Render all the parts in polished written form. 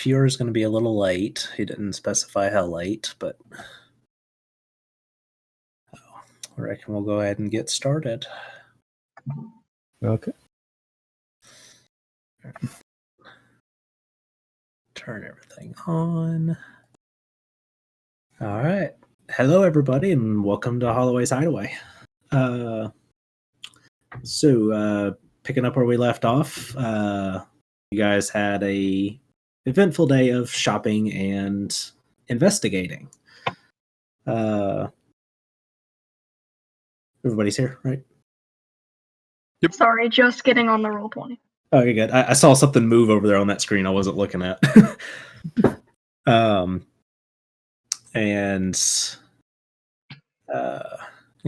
Fewer is going to be a little late. He didn't specify how late, but I reckon we'll go ahead and get started. Okay. Turn everything on. All right. Hello, everybody, and welcome to Holloway's Hideaway. So, picking up where we left off, you guys had a eventful day of shopping and investigating. Everybody's here, right? Yep. Sorry, just getting on the Roll20. Oh, you're good. I saw something move over there on that screen I wasn't looking at. And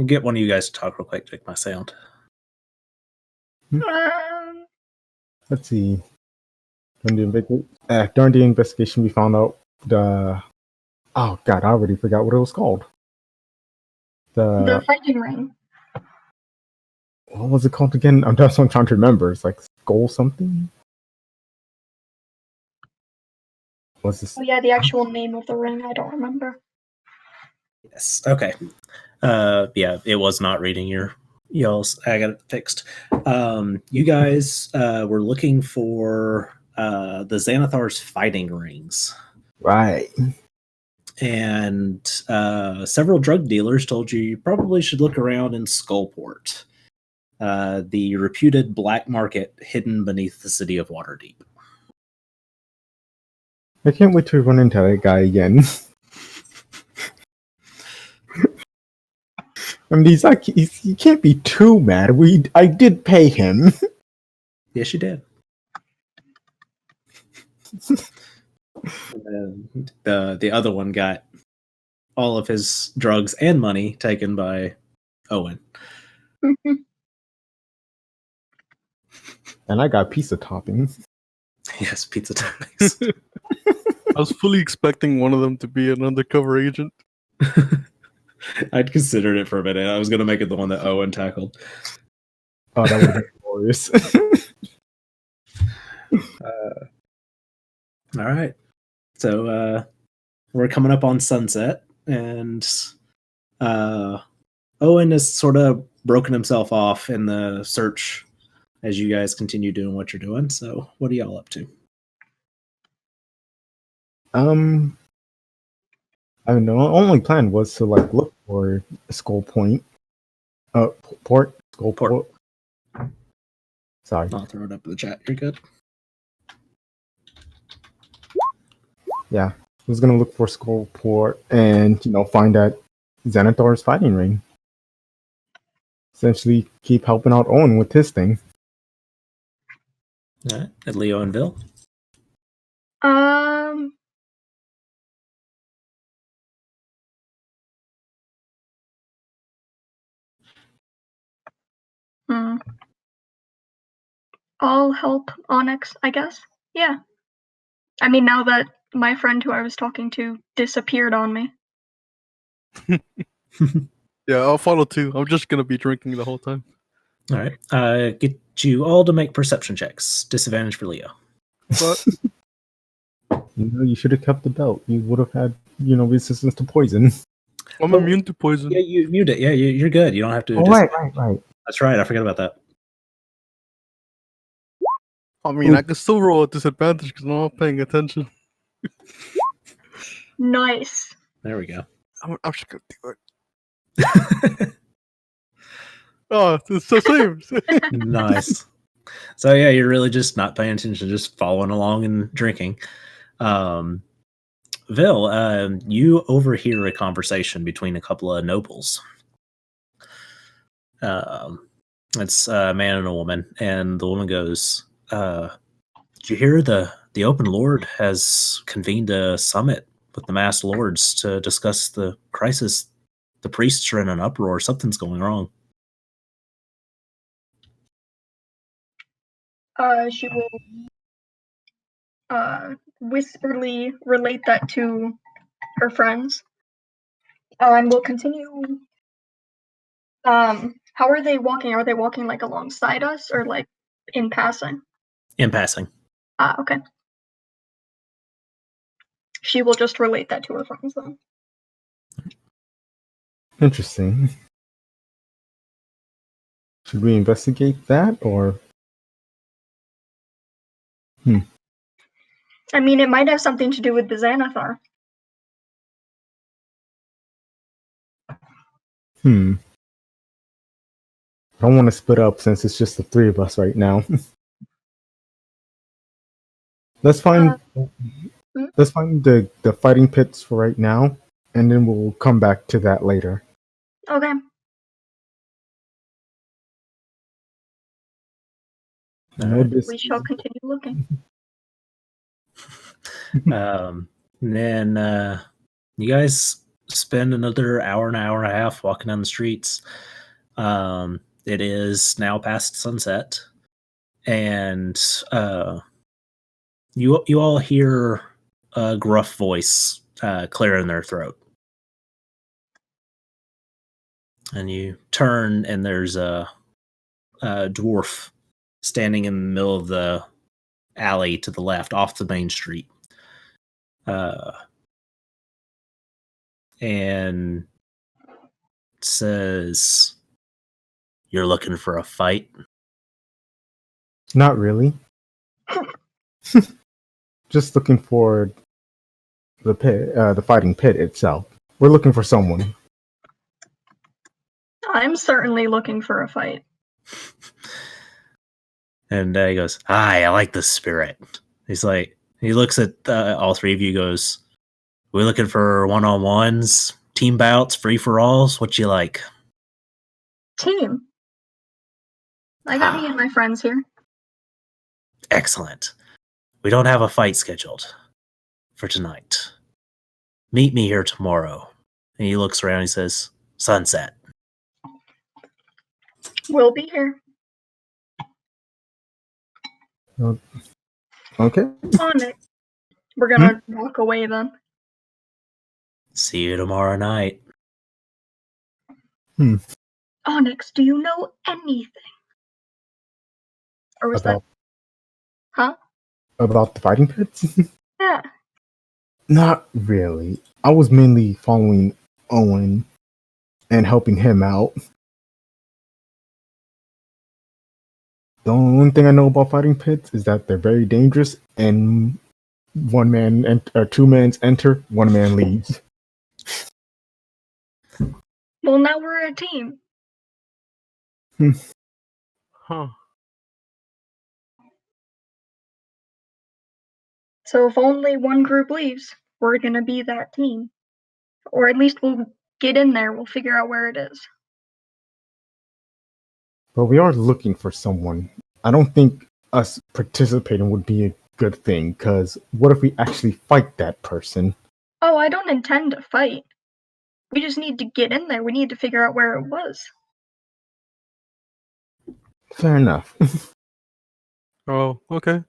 get one of you guys to talk real quick to make my sound. Let's see. During the investigation, we found out oh god, I already forgot what it was called. The fighting ring. What was it called again? That's what I'm trying to remember. It's like Skull something. What's this? Oh yeah, the actual name of the ring, I don't remember. Yes. Okay. Yeah, it was not reading y'all's. I got it fixed. You guys were looking for the Xanathar's fighting rings. Right. And several drug dealers told you probably should look around in Skullport, the reputed black market hidden beneath the city of Waterdeep. I can't wait to run into that guy again. I mean, he can't be too mad. I did pay him. Yes, you did. The other one got all of his drugs and money taken by Owen. And I got pizza toppings. Yes, pizza toppings. I was fully expecting one of them to be an undercover agent. I'd considered it for a minute. I was going to make it the one that Owen tackled. Oh, that would be glorious. All right. So we're coming up on sunset, and Owen has sort of broken himself off in the search as you guys continue doing what you're doing. So what are y'all up to? I mean, the only plan was to look for Skull Point. Skullport. Sorry. I'll throw it up in the chat. You're good. Yeah, I was gonna look for Skullport and find that Xanathar's fighting ring. Essentially, keep helping out Owen with his thing. All right. At Leo and Bill. I'll help Onyx, I guess. Yeah. I mean, now that my friend who I was talking to disappeared on me. Yeah, I'll follow too. I'm just gonna be drinking the whole time. All right. Get you all to make perception checks. Disadvantage for Leo. But you should have kept the belt. You would have had, resistance to poison. I'm immune to poison. Yeah, you immune it. Yeah, you're good. You don't have to. Oh, right. That's right. I forgot about that. I mean, I can still roll at disadvantage because I'm not paying attention. Nice. There we go. I'm just gonna do it. Oh, it's the same. Nice. So yeah, you're really just not paying attention, just following along and drinking. Vil, you overhear a conversation between a couple of nobles. It's a man and a woman, and the woman goes, "Did you hear the Open Lord has convened a summit with the masked lords to discuss the crisis? The priests are in an uproar. Something's going wrong." She will whisperly relate that to her friends. And we'll continue. How are they walking? Are they walking alongside us or in passing? In passing. Okay. She will just relate that to her friends, though. Interesting. Should we investigate that, or? I mean, it might have something to do with the Xanathar. I don't want to split up since it's just the three of us right now. Let's find the fighting pits for right now, and then we'll come back to that later. Okay. We shall continue looking. Then you guys spend another hour and a half walking down the streets. It is now past sunset, and you all hear a gruff voice clearing their throat. And you turn, and there's a dwarf standing in the middle of the alley to the left, off the main street. And says, "You're looking for a fight?" Not really. Just looking for the pit, the fighting pit itself. We're looking for someone. I'm certainly looking for a fight. And he goes, "Hi, I like the spirit." He's like, he looks at all three of you, goes, "We looking for one-on-ones, team bouts, free-for-alls? What you like?" Team. I got me and my friends here. Excellent. We don't have a fight scheduled for tonight. Meet me here tomorrow. And he looks around and he says, "Sunset." We'll be here. Okay. On it. We're gonna walk away then. See you tomorrow night. Onyx, do you know anything? Or was About, that... Huh? About the fighting pits? Yeah. Not really. I was mainly following Owen and helping him out. The only thing I know about fighting pits is that they're very dangerous, and two men enter, one man leaves. Well, now we're a team. Huh. So if only one group leaves, we're gonna be that team. Or at least we'll get in there, we'll figure out where it is. But we are looking for someone. I don't think us participating would be a good thing, because what if we actually fight that person? Oh, I don't intend to fight. We just need to get in there. We need to figure out where it was. Fair enough. Oh, okay.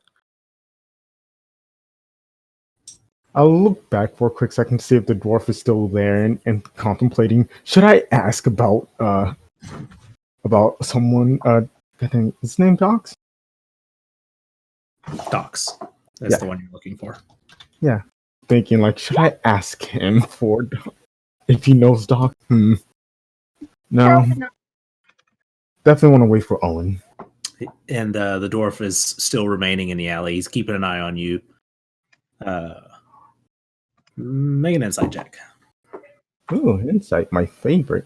I'll look back for a quick second to see if the dwarf is still there and contemplating. Should I ask about someone? I think his name Docs. Docs. That's the one you're looking for. Yeah. Thinking like, should I ask him for if he knows Doc? No. Definitely want to wait for Owen. And the dwarf is still remaining in the alley. He's keeping an eye on you. Make an insight check. Ooh, insight, my favorite.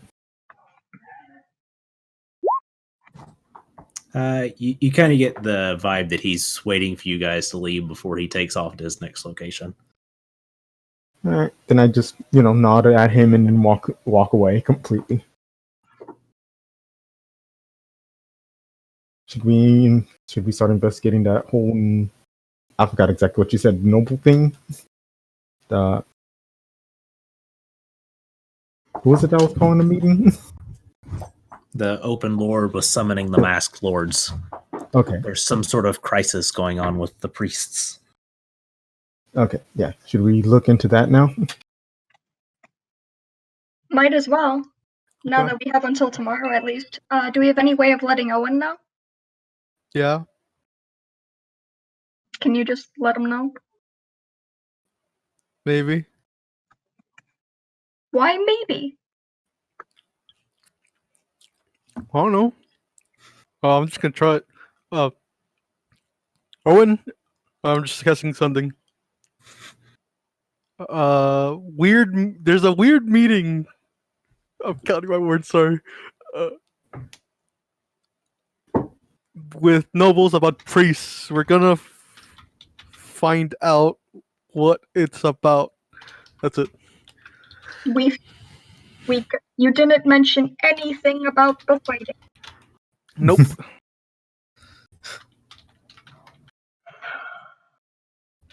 You kind of get the vibe that he's waiting for you guys to leave before he takes off to his next location. All right, then I just nod at him and then walk away completely. Should we start investigating that whole? I forgot exactly what you said. Noble thing. Who was it that was calling the meeting? The open lord was summoning the masked lords. Okay. There's some sort of crisis going on with the priests. Okay, yeah. Should we look into that now? Might as well. Now that we have until tomorrow at least. Do we have any way of letting Owen know? Yeah. Can you just let him know? Maybe. Why maybe? I don't know. I'm just gonna try it. Owen, I'm just guessing something. There's a weird meeting. I'm counting my words. Sorry. Uh, with nobles about priests. We're gonna find out what it's about. That's it. You didn't mention anything about the fighting. Nope.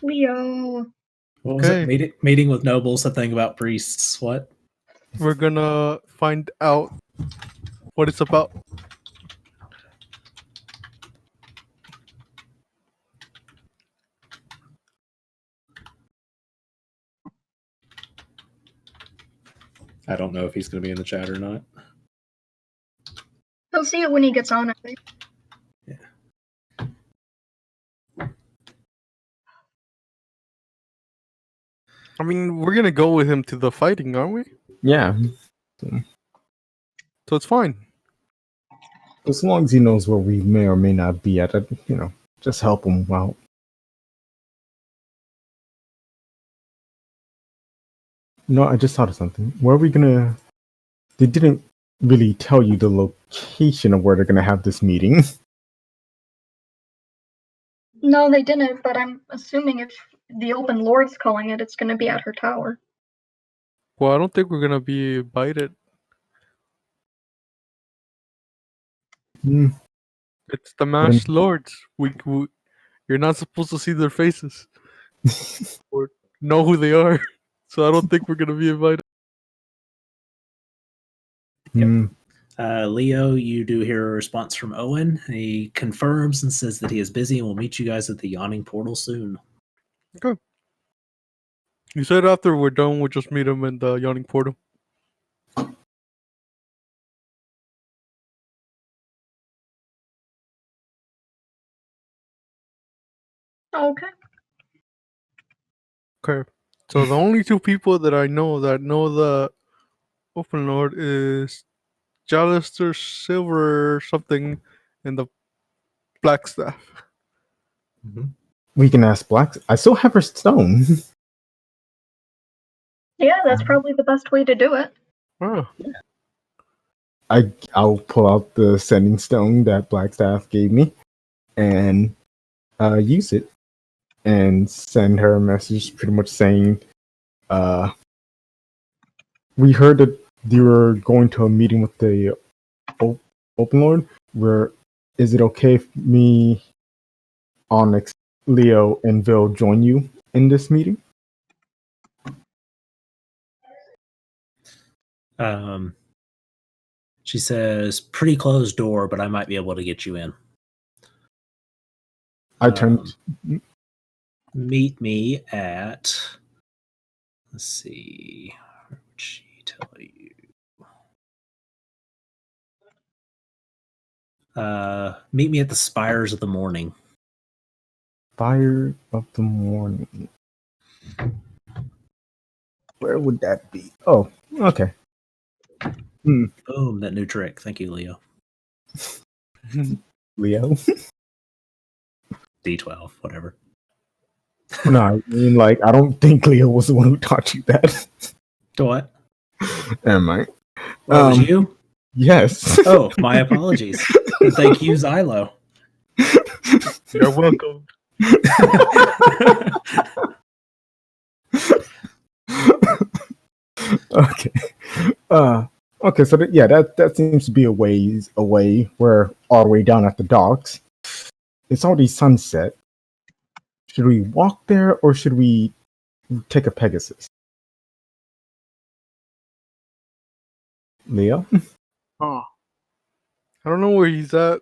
Leo. What was it? Meeting with nobles, something about priests. What? We're gonna find out what it's about. I don't know if he's going to be in the chat or not. He'll see it when he gets on, I think. Yeah. I mean, we're gonna go with him to the fighting, aren't we? Yeah. So it's fine. As long as he knows where we may or may not be at, just help him out. No, I just thought of something. Where are we gonna? They didn't really tell you the location of where they're gonna have this meeting. No, they didn't, but I'm assuming if the Open Lord's calling it, it's going to be at her tower. Well, I don't think we're gonna be invited. It's the Masked Lords. You're not supposed to see their faces or know who they are. So I don't think we're gonna be invited. Yep. Leo, you do hear a response from Owen. He confirms and says that he is busy and will meet you guys at the yawning portal soon. Okay. You said after we're done, we'll just meet him in the yawning portal. Okay. Okay. So the only two people that I know that know the Open Lord is Jalister Silver or something and the Black Staff. Mm-hmm. We can ask Black. I still have her stone. Yeah, that's probably the best way to do it. Oh. I'll pull out the sending stone that Blackstaff gave me and use it and send her a message pretty much saying, we heard that you were going to a meeting with the Open Lord. Is it okay if me, Onyx, Leo, and Vil join you in this meeting? She says, pretty closed door, but I might be able to get you in. I turned. Meet me at. Let's see. Where would she tell you? Meet me at the Spires of the Morning. Spire of the Morning. Where would that be? Oh, okay. Boom, that new trick. Thank you, Leo. Leo? D12, whatever. No, I mean, I don't think Leo was the one who taught you that. What? Never mind. That was you? Yes. Oh, my apologies. Thank you, Xylo. You're welcome. Okay. Okay, so that seems to be a ways away. We're all the way down at the docks. It's already sunset. Should we walk there or should we take a Pegasus? Leo? Oh. I don't know where he's at.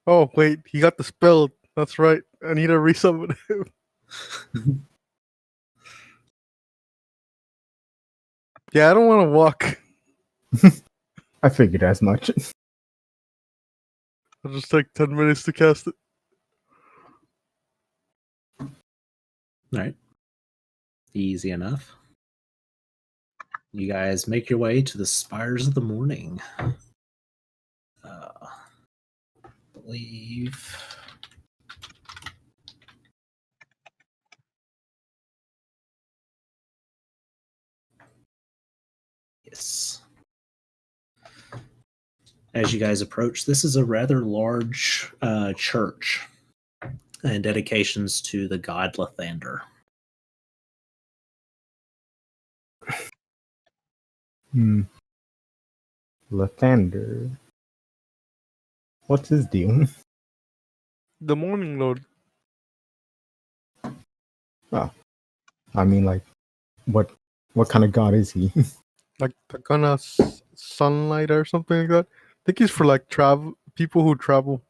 Oh, wait, he got the spell. That's right. I need to resummon him. Yeah, I don't want to walk. I figured as much. It'll just take 10 minutes to cast it. All right. Easy enough. You guys make your way to the spires of the morning. Believe. Yes. As you guys approach, this is a rather large church and dedications to the god Lathander. Lathander. What's his deal? The Morning Lord. I mean, like, what kind of god is he? Like the kind of sunlight or something like that. I think he's for like people who travel.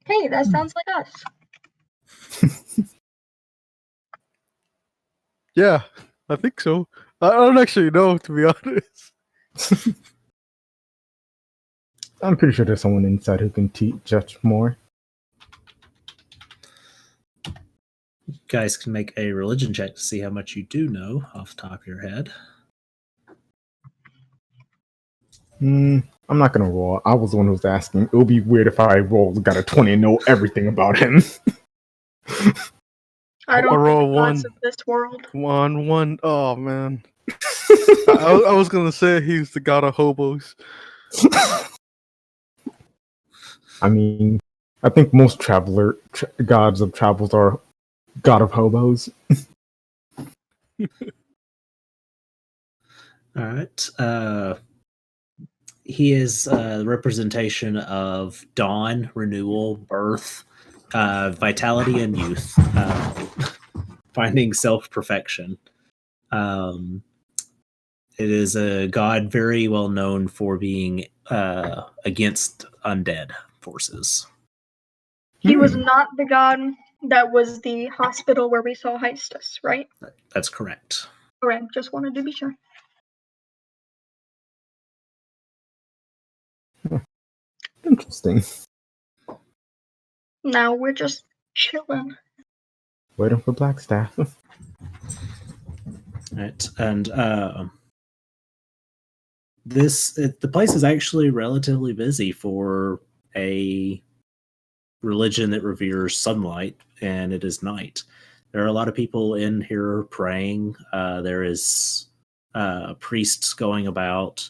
Hey, that sounds like us. Yeah, I think so. I don't actually know, to be honest. I'm pretty sure there's someone inside who can teach us more. You guys can make a religion check to see how much you do know off the top of your head. I'm not gonna roll. I was the one who was asking. It would be weird if I rolled, got a 20, and know everything about him. I don't roll know the gods one. of this world. 1-1. Oh man. I was gonna say he's the god of hobos. I mean, I think most gods of travels are god of hobos. All right. He is the representation of dawn, renewal, birth, vitality, and youth, finding self-perfection. It is a god very well known for being against undead forces. He was not the god that was the hospital where we saw Heistus, right? That's correct. Alright, just wanted to be sure. Interesting. Now we're just chilling. Waiting for Blackstaff. Right, and the place is actually relatively busy for a religion that reveres sunlight, and it is night. There are a lot of people in here praying. There is priests going about.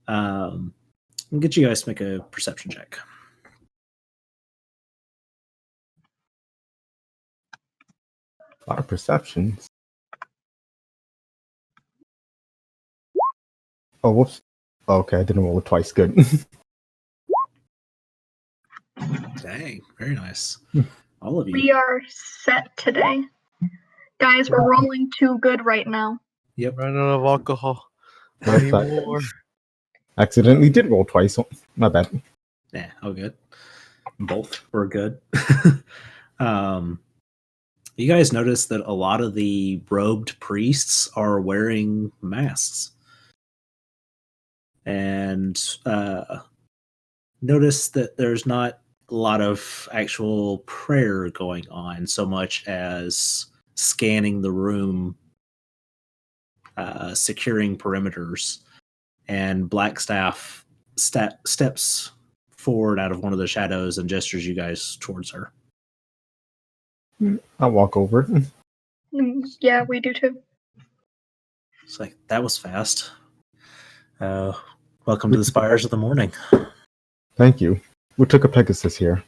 I'll get you guys to make a perception check. A lot of perceptions. Oh, whoops. Okay, I didn't roll it twice. Good. Dang, very nice. All of you. We are set today. Guys, we're rolling too good right now. Yep. Ran out of alcohol. Yes, I Anymore. accidentally did roll twice. Oh, my bad. Yeah, all good. Both were good. You guys notice that a lot of the robed priests are wearing masks. And notice that there's not a lot of actual prayer going on so much as scanning the room, securing perimeters, and Blackstaff steps forward out of one of the shadows and gestures you guys towards her. I'll walk over. Yeah, we do too. It's like, that was fast. Welcome to the Spires of the Morning. Thank you. We took a Pegasus here.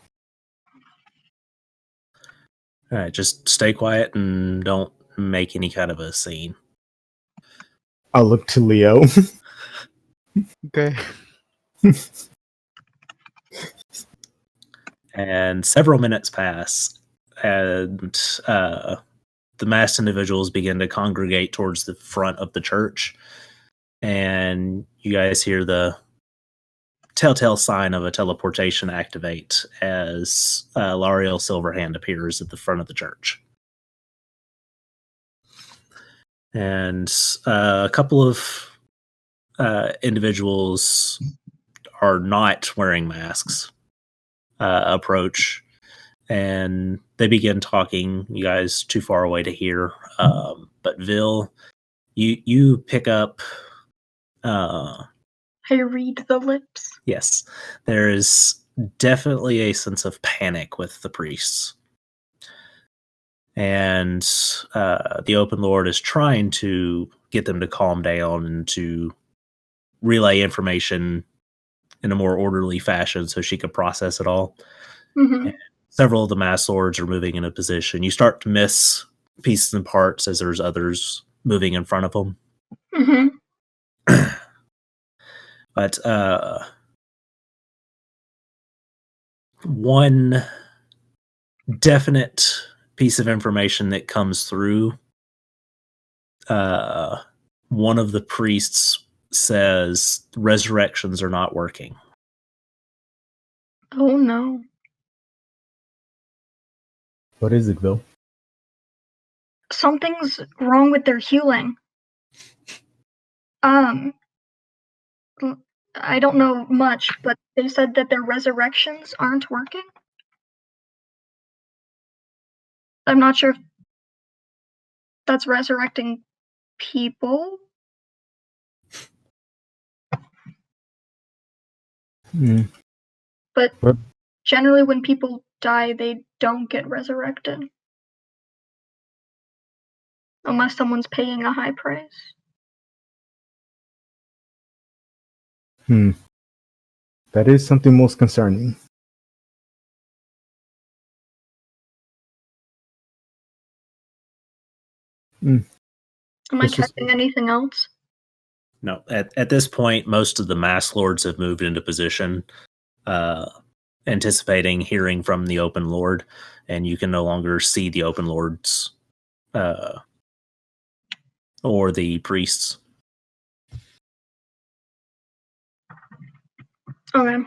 All right, just stay quiet and don't make any kind of a scene. I'll look to Leo. Okay. And several minutes pass, and the masked individuals begin to congregate towards the front of the church, and you guys hear the telltale sign of a teleportation activate as L'Ariel Silverhand appears at the front of the church. And a couple of individuals are not wearing masks approach, and they begin talking. You guys too far away to hear, but Vil, you pick up. I read the lips. Yes, there is definitely a sense of panic with the priests. And the Open Lord is trying to get them to calm down and to relay information in a more orderly fashion so she could process it all. Mm-hmm. And several of the Mass Lords are moving in a position. You start to miss pieces and parts as there's others moving in front of them. Mm-hmm. But one definite piece of information that comes through, one of the priests says resurrections are not working. Oh no. What is it, Bill? Something's wrong with their healing. I don't know much, but they said that their resurrections aren't working. I'm not sure if that's resurrecting people. But What? generally when people die, they don't get resurrected. Unless someone's paying a high price. That is something most concerning. Am I It's just- catching anything else? No, at this point, most of the Mass Lords have moved into position, anticipating hearing from the Open Lord, and you can no longer see the Open Lords or the priests. Okay.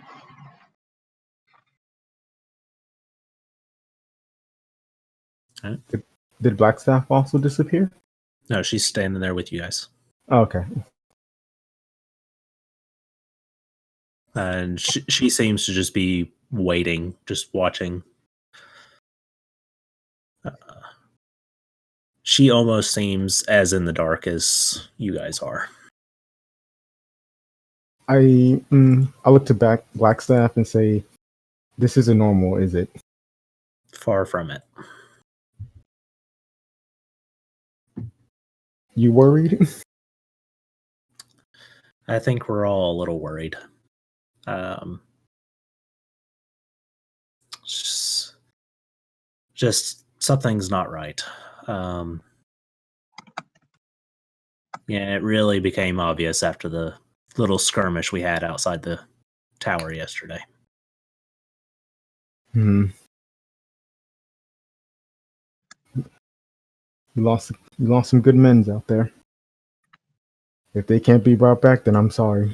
Did Blackstaff also disappear? No, she's standing there with you guys. Okay. And she seems to just be waiting, just watching. She almost seems as in the dark as you guys are. I look to Blackstaff and say, "This isn't normal, is it?" Far from it. You worried? I think we're all a little worried. Just something's not right. Yeah, it really became obvious after the little skirmish we had outside the tower yesterday. You lost some good men out there. If they can't be brought back, then I'm sorry.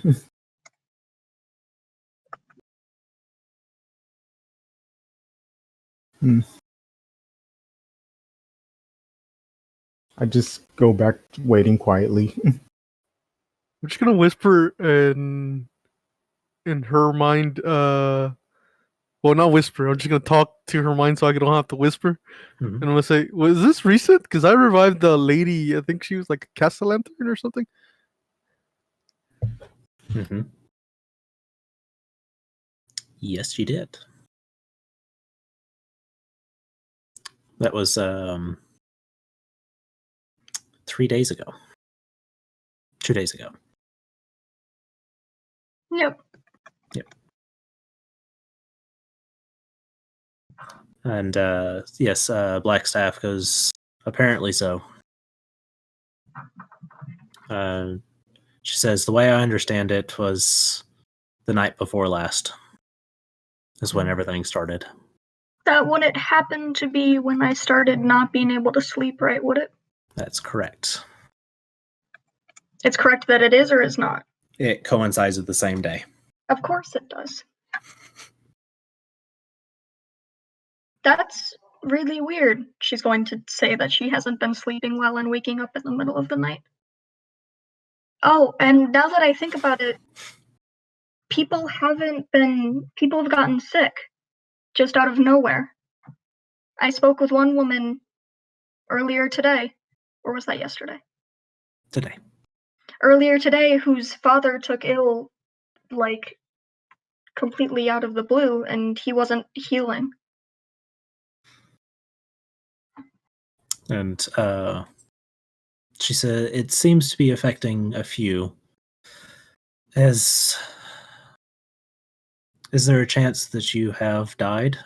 I just go back waiting quietly. I'm just gonna whisper in her mind. Well, not whisper. I'm just gonna talk to her mind so I don't have to whisper. Mhm. And I'm gonna say, "Was this recent? Because I revived the lady. I think she was like a castellan or something." Mm-hmm. Yes, you did. That was 3 days ago. 2 days ago. Yep. And yes, Blackstaff goes, apparently so. She says, the way I understand it was the night before last is when everything started. That wouldn't happen to be when I started not being able to sleep, right, would it? That's correct. It's correct that it is or is not? It coincides with the same day. Of course it does. That's really weird. She's going to say that she hasn't been sleeping well and waking up in the middle of the night. Oh, and now that I think about it, people have gotten sick just out of nowhere. I spoke with one woman earlier today, or was that yesterday? Today. Earlier today, whose father took ill, like, completely out of the blue, and he wasn't healing. And she said it seems to be affecting a few. Is there a chance that you have died?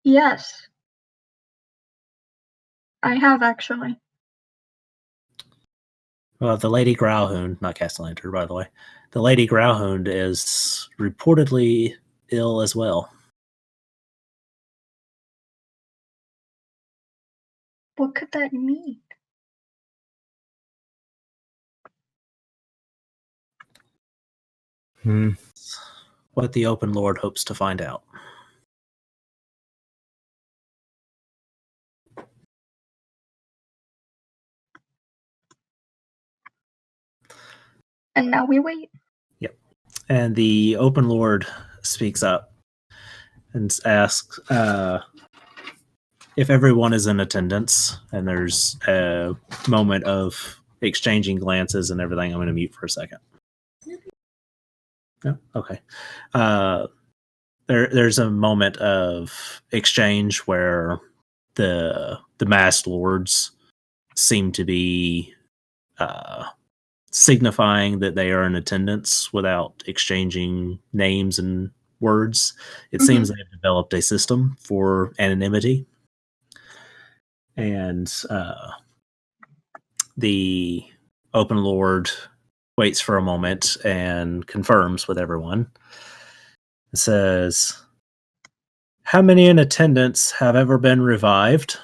Yes. I have, actually. Well, the Lady Growlhound, not Castellanter, by the way. The Lady Growlhound is reportedly ill as well. What could that mean? What the Open Lord hopes to find out. And now we wait. Yep. And the Open Lord speaks up and asks if everyone is in attendance, and there's a moment of exchanging glances and everything. I'm going to mute for a second. Yeah, okay. There's a moment of exchange where the masked lords seem to be signifying that they are in attendance without exchanging names and words. It seems they've developed a system for anonymity. And the Open Lord waits for a moment and confirms with everyone. It says, "How many in attendance have ever been revived?"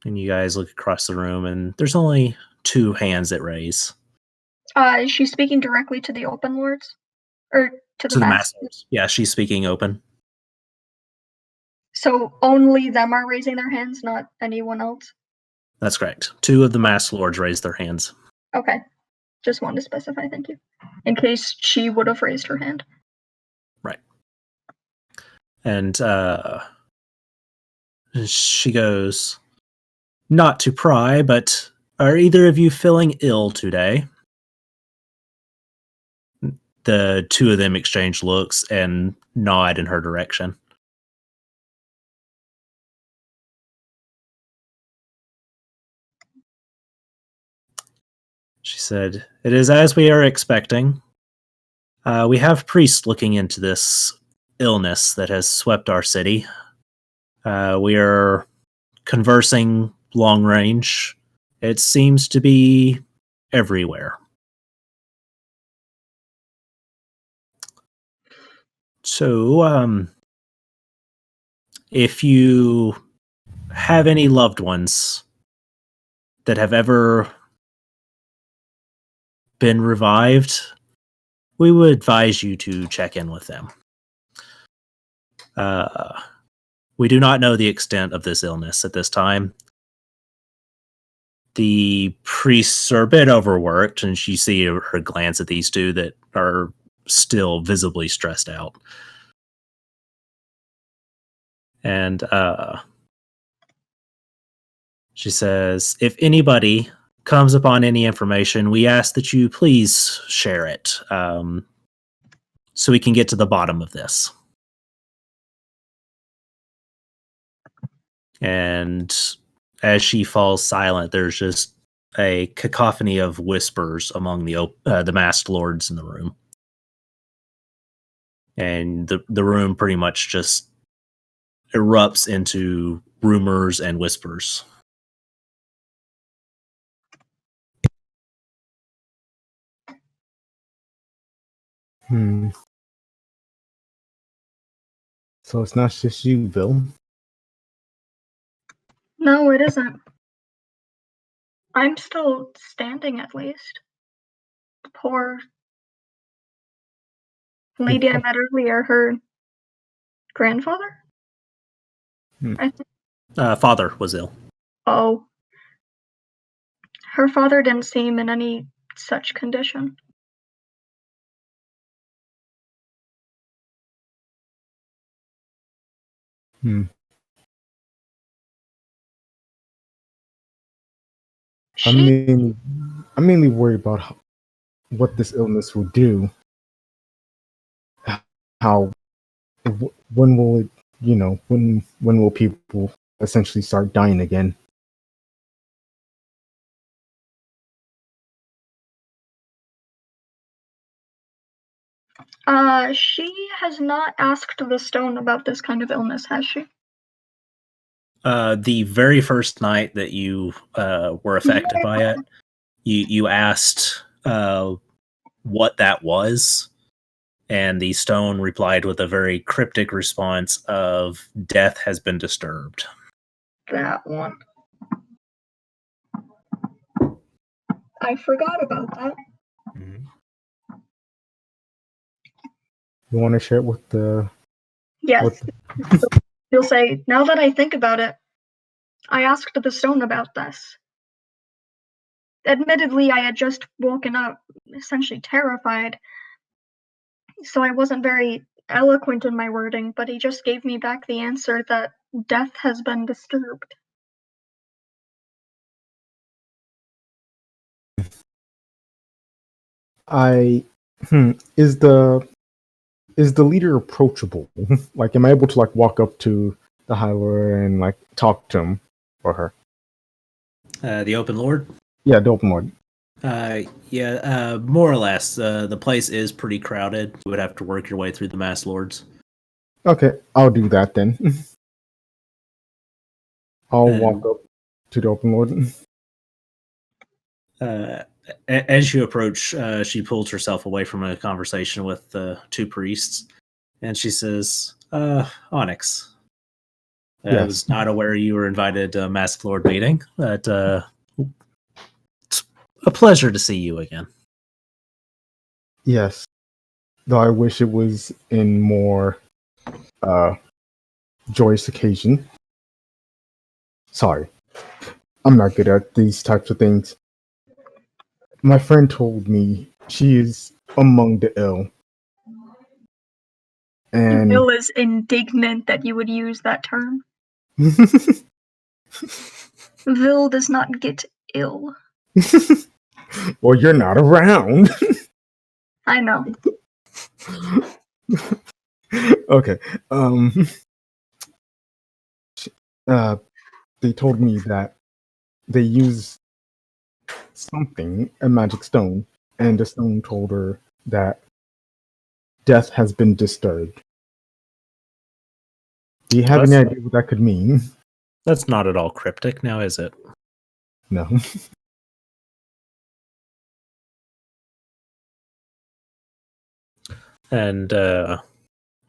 And you guys look across the room, and there's only 2 hands that raise. Is she speaking directly to the Open Lords? Or to the Masters? Yeah, she's speaking open. So only them are raising their hands, not anyone else? That's correct. 2 of the masked lords raised their hands. Okay. Just wanted to specify, thank you. In case she would have raised her hand. Right. And she goes, "Not to pry, but are either of you feeling ill today?" The 2 of them exchange looks and nod in her direction. She said, "It is as we are expecting. We have priests looking into this illness that has swept our city. We are conversing long range. It seems to be everywhere. So, if you have any loved ones that have ever been revived, we would advise you to check in with them. We do not know the extent of this illness at this time. The priests are a bit overworked, and you see her glance at these 2 that are still visibly stressed out. And she says, if anybody comes upon any information, we ask that you please share it, so we can get to the bottom of this. And as she falls silent, there's just a cacophony of whispers among the masked lords in the room. And the room pretty much just erupts into rumors and whispers. So it's not just you, Bill. No, it isn't. I'm still standing, at least. Poor lady I met earlier, her grandfather? I think. Father was ill. Oh. Her father didn't seem in any such condition. I'm She mainly worried about what this illness will do. How when will it? When will people essentially start dying again? she has not asked the stone about this kind of illness, has she? The very first night that you were affected by it, you asked what that was, and the stone replied with a very cryptic response of "Death has been disturbed." That one. I forgot about that. You want to share it with the? Yes. He'll say, now that I think about it, I asked the stone about this. Admittedly, I had just woken up, essentially terrified, so I wasn't very eloquent in my wording, but he just gave me back the answer that death has been disturbed. Is the leader approachable? Like, am I able to walk up to the High Lord and talk to him or her? The Open Lord? Yeah, the Open Lord. More or less. The place is pretty crowded. You would have to work your way through the Mass Lords. Okay, I'll do that then. I'll walk up to the Open Lord. As you approach, she pulls herself away from a conversation with the two priests, and she says, Onyx, I Yes. was not aware you were invited to a Mask Lord meeting, but it's a pleasure to see you again. Yes. Though I wish it was in more joyous occasion. Sorry. I'm not good at these types of things. My friend told me she is among the ill. And Bill is indignant that you would use that term. Vil does not get ill. well, you're not around. I know. Okay. They told me that they use something, a magic stone, and the stone told her that death has been disturbed. Do you have any idea what that could mean? That's not at all cryptic now, is it? No. And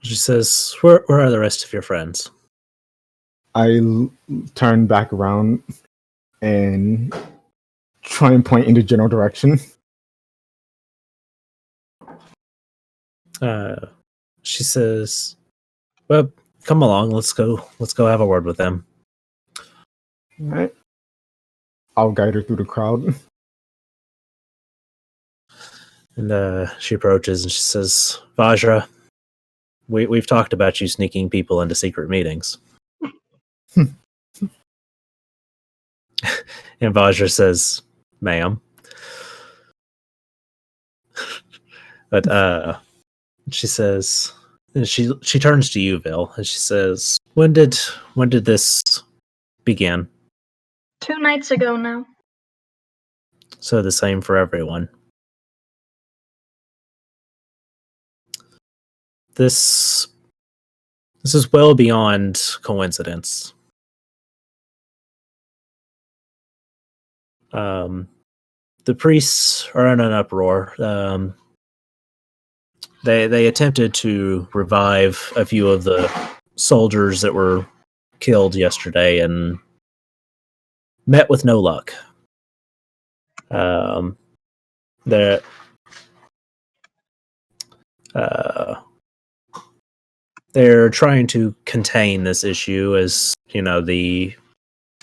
she says, where are the rest of your friends? I turn back around and try and point in the general direction. She says, well, come along, let's go have a word with them. All right. I'll guide her through the crowd. And she approaches and she says, Vajra, we've talked about you sneaking people into secret meetings. And Vajra says, ma'am. But she says, and she turns to you, Vil, and she says, when did this begin? 2 nights ago now. So the same for everyone. This is well beyond coincidence. The priests are in an uproar. They attempted to revive a few of the soldiers that were killed yesterday and met with no luck. They're trying to contain this issue, as the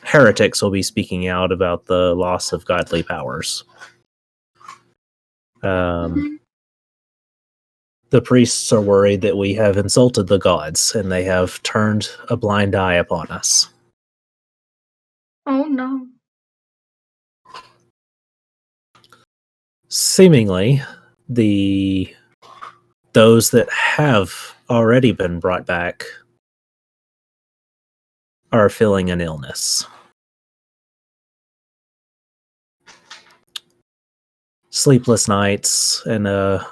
heretics will be speaking out about the loss of godly powers. The priests are worried that we have insulted the gods, and they have turned a blind eye upon us. Oh no. Seemingly, those that have already been brought back are feeling an illness. Sleepless nights and a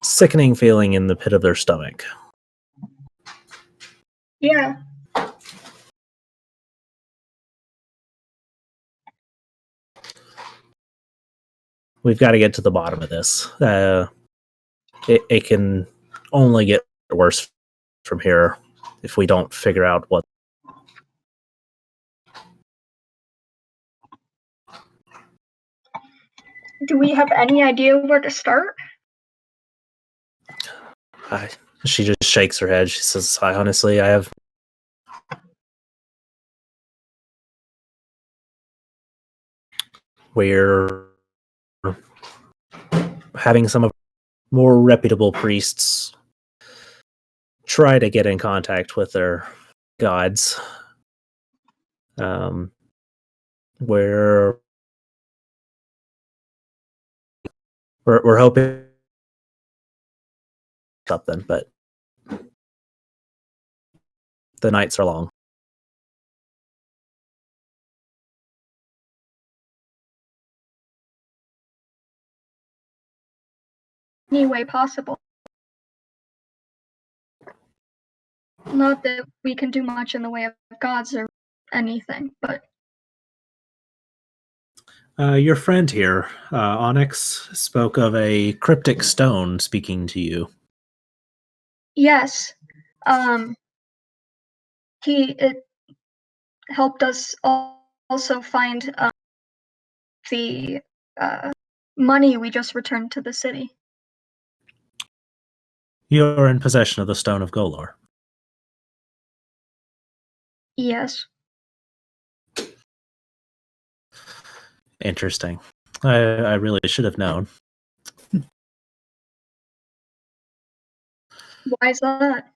sickening feeling in the pit of their stomach. Yeah. We've got to get to the bottom of this. It can only get worse from here if we don't figure out what. Do we have any idea where to start? She just shakes her head. She says, I have. We're having some of more reputable priests try to get in contact with their gods. We're hoping something, but the nights are long. Any way possible. Not that we can do much in the way of gods or anything, but Your friend here, Onyx, spoke of a cryptic stone speaking to you. yes. It helped us also find the money we just returned to the city. You're in possession of the Stone of Golor. Yes. Interesting. I really should have known. Why is that?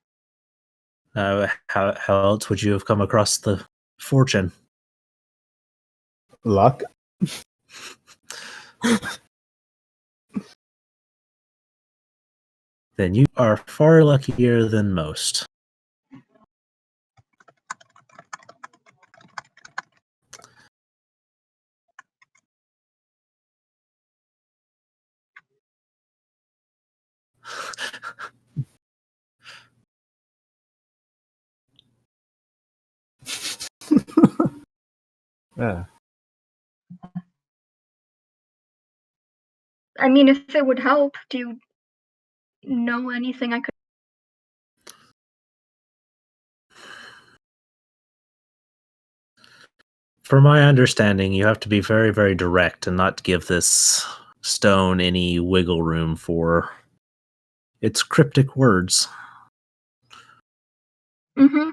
How else would you have come across the fortune? Luck. Then you are far luckier than most. Yeah. I mean, if it would help, do you know anything I could? From my understanding, you have to be very, very direct and not give this stone any wiggle room for its cryptic words. Mm-hmm.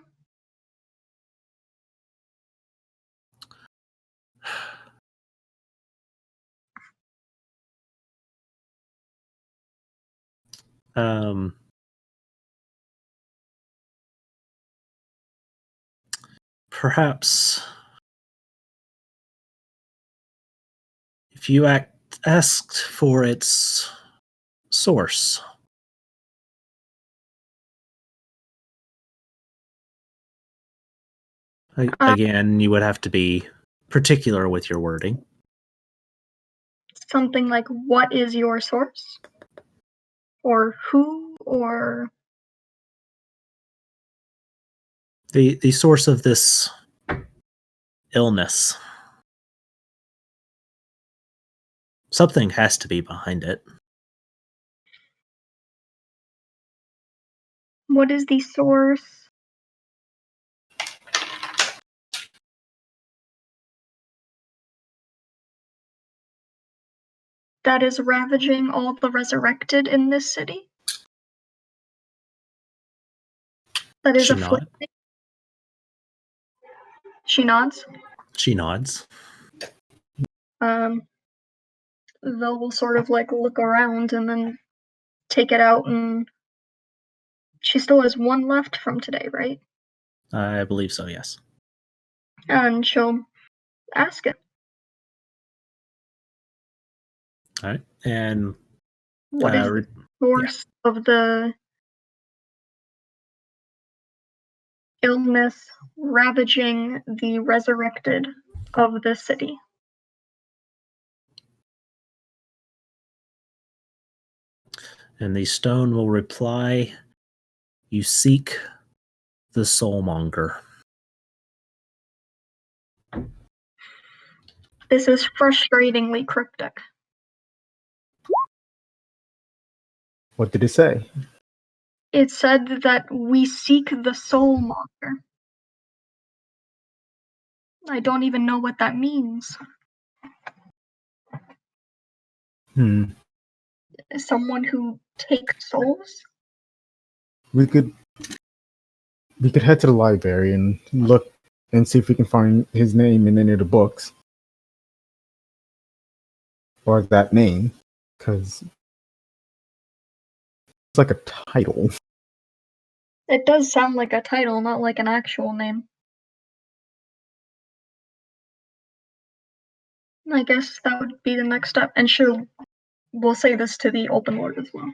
Perhaps if you asked for its source. Again, you would have to be particular with your wording. Something like, what is your source? Or who? Or The source of this illness. Something has to be behind it. what is the source? That is ravaging all the resurrected in this city? That is afflicting? She nods. She nods. They'll sort of like look around and then take it out and She still has one left from today, right? I believe so, yes. And she'll ask it. All right. And What is the source of the illness ravaging the resurrected of the city? And the stone will reply, "You seek the soulmonger." This is frustratingly cryptic. What did it say? It said that we seek the soulmonger. I don't even know what that means. Someone who takes souls? We could head to the library and look and see if we can find his name in any of the books. Or that name. Because it's like a title. It does sound like a title, not like an actual name. I guess that would be the next step. And we'll say this to the Open Lord as well.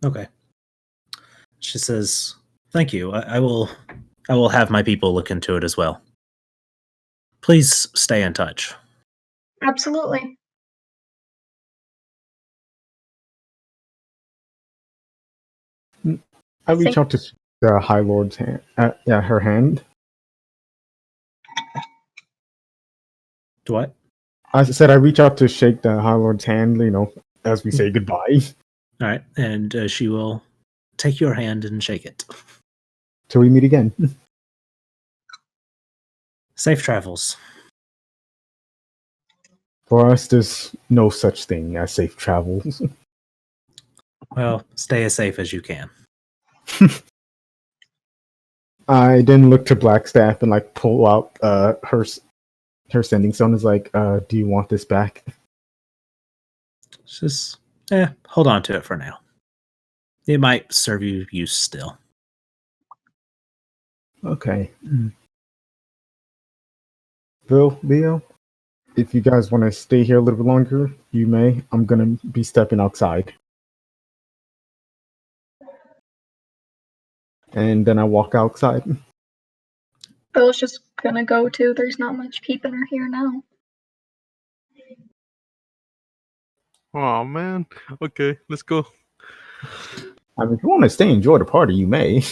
Okay. She says, "Thank you. I will have my people look into it as well. Please stay in touch." Absolutely. I reach out to the High Lord's hand. Her hand. To what? I said I reach out to shake the High Lord's hand, as we say goodbye. All right. And she will take your hand and shake it. Till we meet again. Safe travels. For us, there's no such thing as safe travels. Well, stay as safe as you can. I then look to Blackstaff and pull out her sending stone. Is like, do you want this back? Just hold on to it for now. It might serve you use still. Okay. Bill, Leo, if you guys want to stay here a little bit longer, you may. I'm gonna be stepping outside. And then I walk outside. Bill's just gonna go too. There's not much keeping her here now. Oh man. Okay, let's go. I mean, if you want to stay, enjoy the party, you may.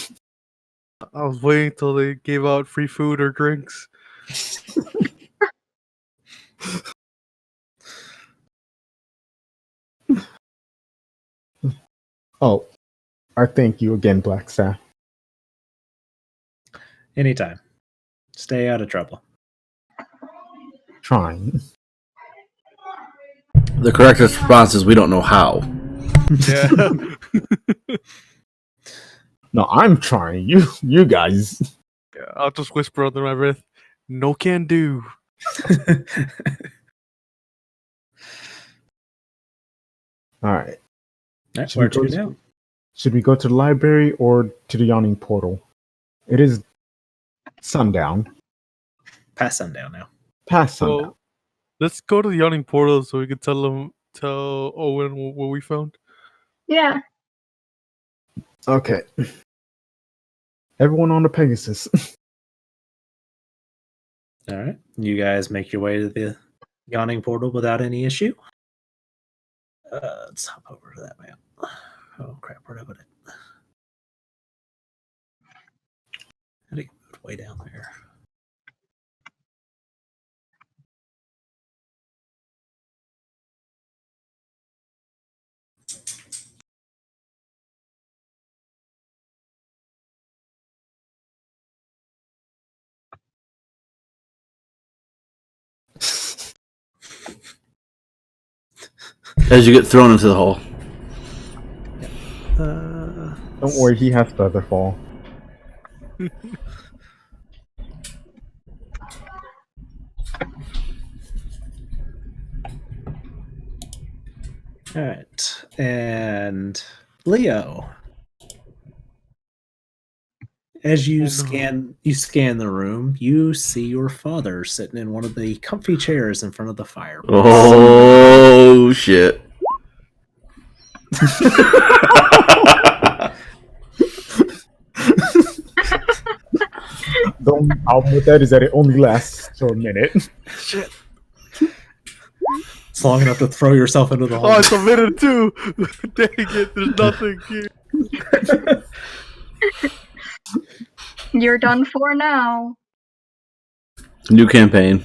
I was waiting till they gave out free food or drinks. Oh, I thank you again, Blackstaff. Anytime. Stay out of trouble. Trying. The correct response is we don't know how. Yeah. No, I'm trying. You guys. Yeah, I'll just whisper under my breath, "No can do." All right. Where to now? Should we go to the library or to the yawning portal? It is sundown. Past sundown now. Past sundown. Well, let's go to the yawning portal so we can tell Owen what we found. Yeah. Okay. Everyone on the Pegasus. All right. You guys make your way to the yawning portal without any issue. Let's hop over to that map. Oh crap! Where'd I put it? I think it's way down there. As you get thrown into the hole. Don't worry, he has feather fall. All right. And Leo. As you Oh, no. scan the room, you see your father sitting in one of the comfy chairs in front of the fire. Oh shit! The only problem with that is that it only lasts for a minute. Shit. It's long enough to throw yourself into the Oh, hole. it's a minute too. Dang it! There's nothing here. You're done for now. New campaign.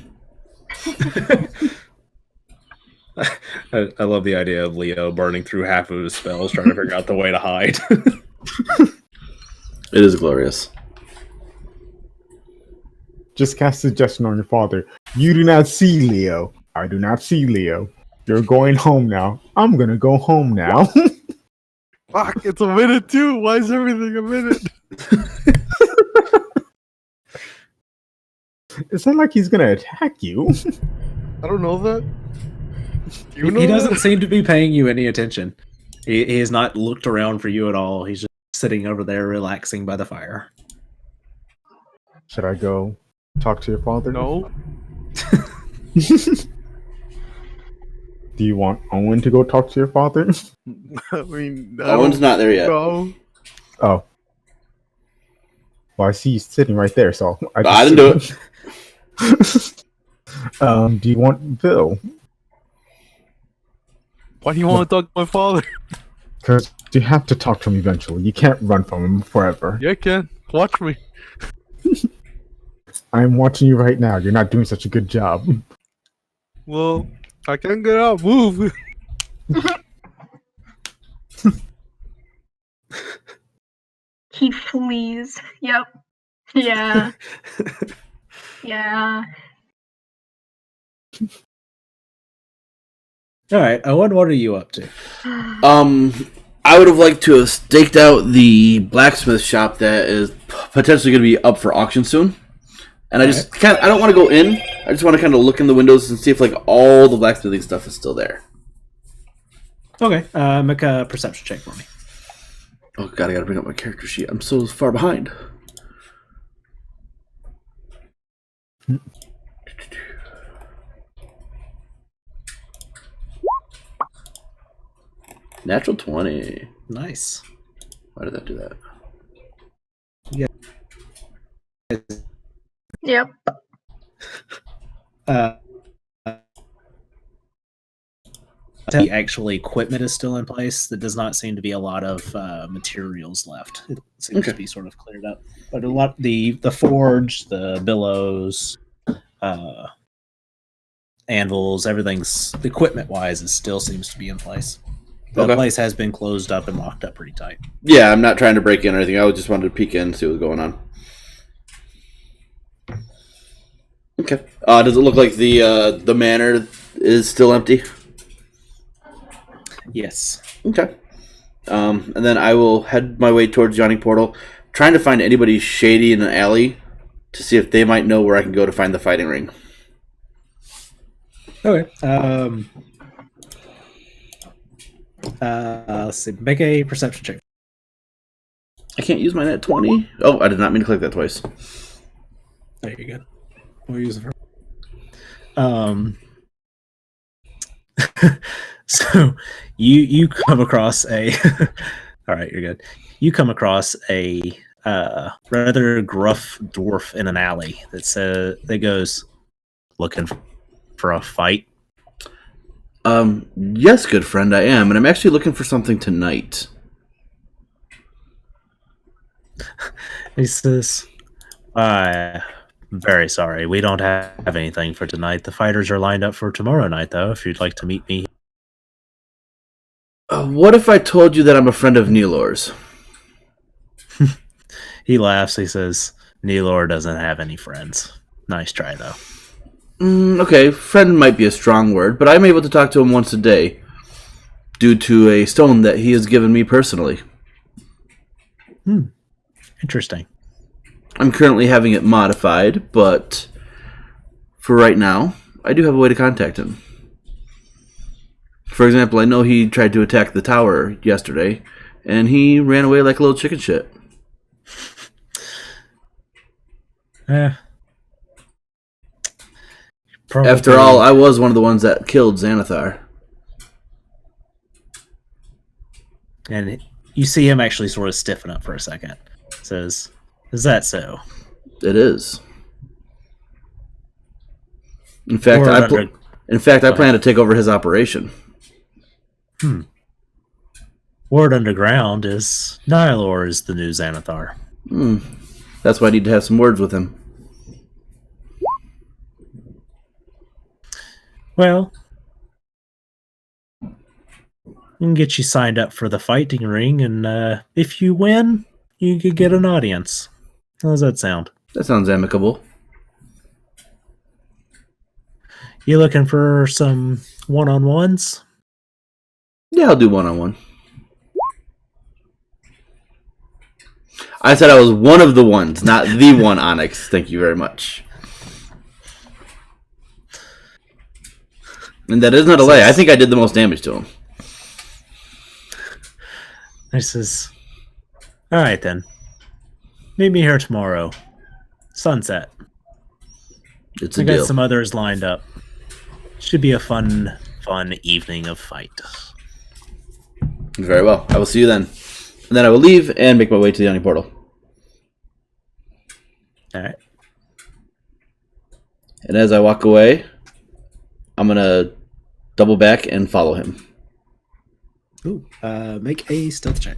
I love the idea of Leo burning through half of his spells trying to figure out the way to hide. It is glorious. Just cast suggestion on your father. You do not see Leo. I do not see Leo. You're going home now. I'm gonna go home now. Fuck! It's a minute too. Why is everything a minute? It's not like he's gonna attack you. I don't know that. You know He doesn't that? seem to be paying you any attention. He has not looked around for you at all. He's just sitting over there relaxing by the fire. Should I go talk to your father? No. Do you want Owen to go talk to your father? I mean, Owen's not there yet. No. Oh. Well, I see you sitting right there, so I didn't do it. Do you want Bill? Why do you want to talk to my father? Because you have to talk to him eventually. You can't run from him forever. Yeah, Ken. Watch me. I'm watching you right now. You're not doing such a good job. Well, I can't get out. Move. He flees. Yep. Yeah. Yeah. All right, Owen, what are you up to? I would have liked to have staked out the blacksmith shop that is potentially going to be up for auction soon. And I just I don't want to go in. I just want to kind of look in the windows and see if like all the blacksmithing stuff is still there. Okay, make a perception check for me. Oh god, I gotta bring up my character sheet. I'm so far behind. Natural 20. Nice. Why did that do that? Yep. The actual equipment is still in place. There does not seem to be a lot of materials left. It seems to be sort of cleared up. But a lot the forge, the billows, anvils, everything's equipment wise, it still seems to be in place. The place has been closed up and locked up pretty tight. Yeah, I'm not trying to break in or anything. I just wanted to peek in and see what was going on. Okay. Does it look like the manor is still empty? Yes. Okay. And then I will head my way towards Yawning Portal, trying to find anybody shady in an alley to see if they might know where I can go to find the fighting ring. Okay. Let's see. Make a perception check. I can't use my net 20. Oh, I did not mean to click that twice. There you go. We'll use it for. So you come across a. All right, you're good. You come across a rather gruff dwarf in an alley that goes looking for a fight. Yes, good friend, I am, and I'm actually looking for something tonight. He says, very sorry, we don't have anything for tonight. The fighters are lined up for tomorrow night, though, if you'd like to meet me. What if I told you that I'm a friend of Neelor's? He laughs. He says, Neelor doesn't have any friends. Nice try, though. Okay, friend might be a strong word, but I'm able to talk to him once a day due to a stone that he has given me personally. Interesting. I'm currently having it modified, but for right now, I do have a way to contact him. For example, I know he tried to attack the tower yesterday, and he ran away like a little chicken shit. After all, I was one of the ones that killed Xanathar. And you see him actually sort of stiffen up for a second. Says, "Is that so?" It is. In fact, I plan to take over his operation. Word underground is Nihilor is the new Xanathar. That's why I need to have some words with him. Well, we can get you signed up for the fighting ring, and if you win, you could get an audience. How does that sound? That sounds amicable. You looking for some one-on-ones? Yeah, I'll do one-on-one. I said I was one of the ones, not the one, Onyx. Thank you very much. And that is not a lie. I think I did the most damage to him. He says, "All right then. Meet me here tomorrow. Sunset. It's a I deal. got some others lined up. Should be a fun evening of fight." Very well. I will see you then. And then I will leave and make my way to the Oni portal. All right. And as I walk away, I'm going to double back and follow him. Ooh, make a stealth check.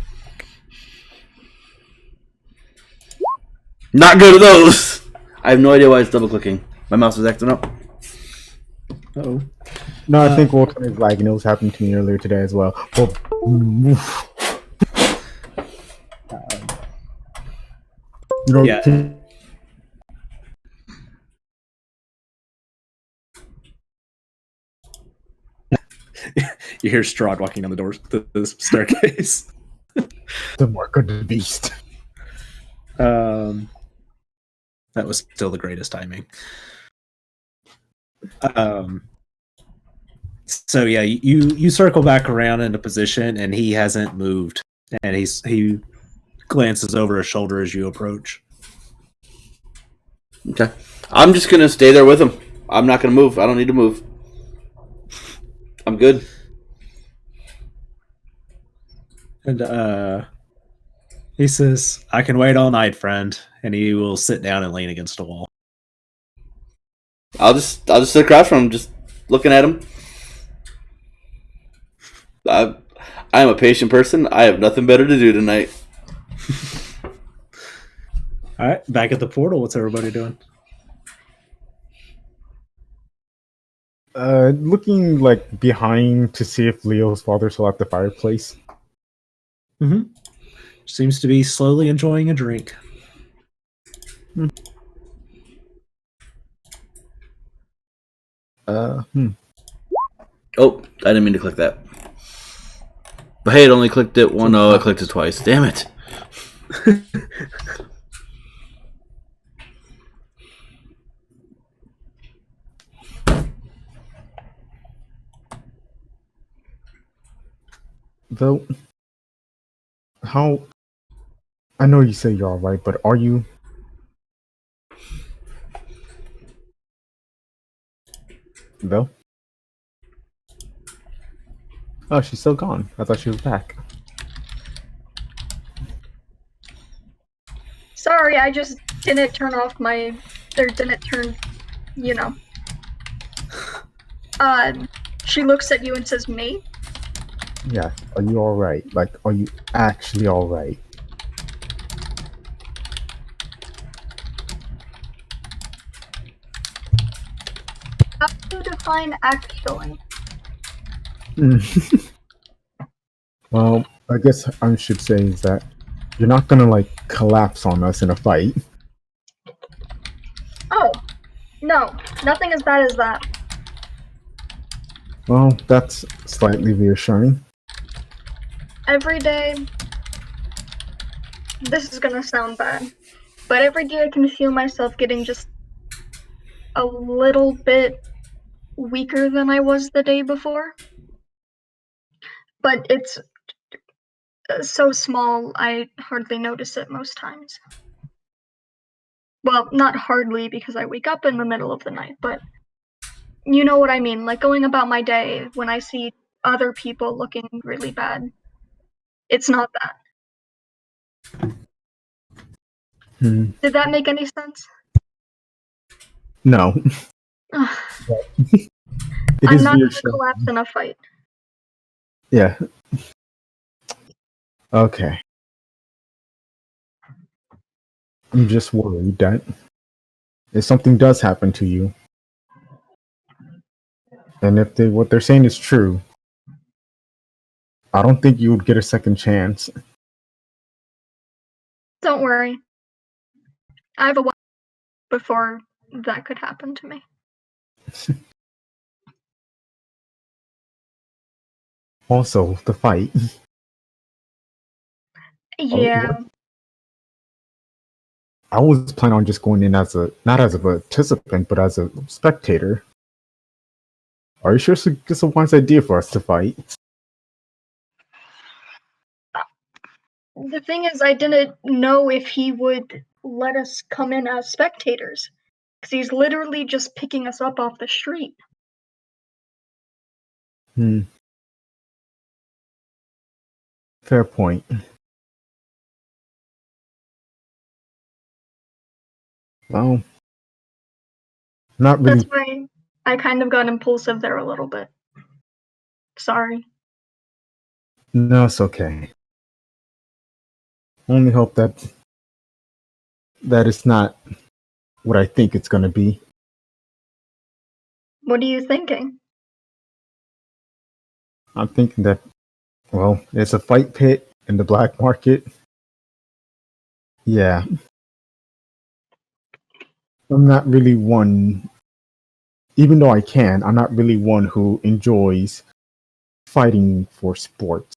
Not good at those! I have no idea why it's double clicking. My mouse is acting up. Uh-oh. No, I think Roll20 is lagging. It was happening to me earlier today as well. Yeah. You hear Strahd walking down the staircase. The mark of the beast. That was still the greatest timing. So yeah, you circle back around into position, and he hasn't moved, and he glances over his shoulder as you approach. Okay. I'm just going to stay there with him. I'm not going to move. I don't need to move. I'm good. And he says, "I can wait all night, friend," and he will sit down and lean against a wall. I'll just sit across from him, just looking at him. I am a patient person. I have nothing better to do tonight. All right, back at the portal. What's everybody doing? Looking like behind to see if Leo's father's still at the fireplace. Mm-hmm. Seems to be slowly enjoying a drink. Oh, I didn't mean to click that. But hey, it only clicked it one. Oh, I clicked it twice. Damn it. Though, how? I know you say you're all right, but are you? Though? Oh, she's still gone. I thought she was back. Sorry, I just didn't turn off my... Or didn't turn... You know. She looks at you and says, "Me?" Yeah. Are you all right? Like, are you actually all right? How do you define actually? Well, I guess I should say is that you're not gonna like collapse on us in a fight. Oh, no, nothing as bad as that. Well, that's slightly reassuring. Every day, this is gonna sound bad, but every day I can feel myself getting just a little bit weaker than I was the day before. But it's so small, I hardly notice it most times. Well, not hardly, because I wake up in the middle of the night, but you know what I mean. Like going about my day when I see other people looking really bad. It's not that. Hmm. Did that make any sense? No. Ugh, It I'm is not reassuring. gonna collapse in a fight. Yeah. Okay. I'm just worried that if something does happen to you, and if what they're saying is true, I don't think you would get a second chance. Don't worry. I have a while before that could happen to me. Also, the fight. Yeah. I was planning on just going in as not as a participant, but as a spectator. Are you sure it's a wise idea for us to fight? The thing is, I didn't know if he would let us come in as spectators. Because he's literally just picking us up off the street. Fair point. Well, not really. That's why I kind of got impulsive there a little bit. Sorry. No, it's okay. Only hope that it's not what I think it's going to be. What are you thinking? I'm thinking that, well, it's a fight pit in the black market. Yeah. I'm not really one, even though I'm not really one who enjoys fighting for sports.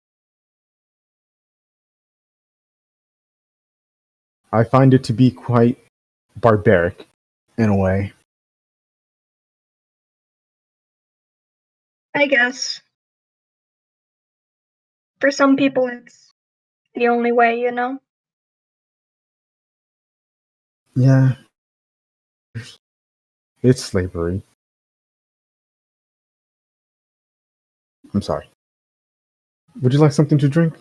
I find it to be quite barbaric in a way. I guess. For some people, it's the only way, you know? Yeah. It's slavery. I'm sorry. Would you like something to drink?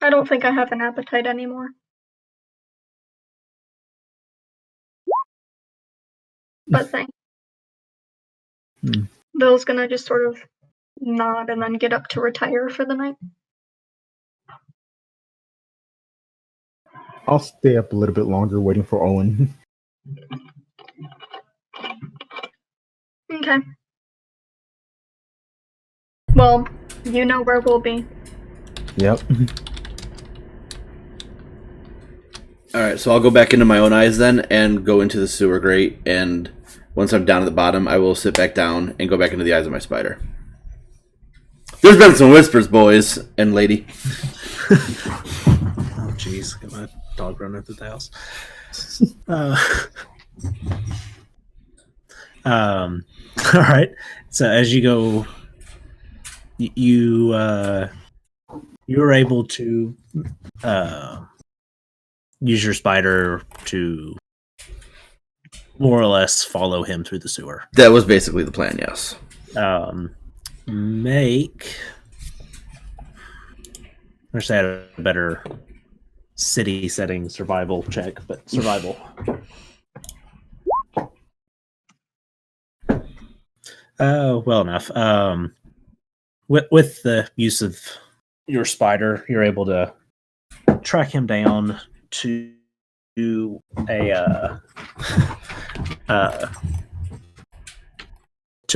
I don't think I have an appetite anymore. But thanks. Bill's gonna just sort of nod and then get up to retire for the night. I'll stay up a little bit longer waiting for Owen. Okay. Well, you know where we'll be. Yep. Alright, so I'll go back into my own eyes then and go into the sewer grate, and once I'm down at the bottom, I will sit back down and go back into the eyes of my spider. There's been some whispers, boys and lady. Oh, jeez. Got my dog running through the house. All right. So as you go, you were able to use your spider to more or less follow him through the sewer. That was basically the plan, yes. Make. I wish I had a better city setting survival check, but survival. Well enough. With the use of your spider, you're able to track him down to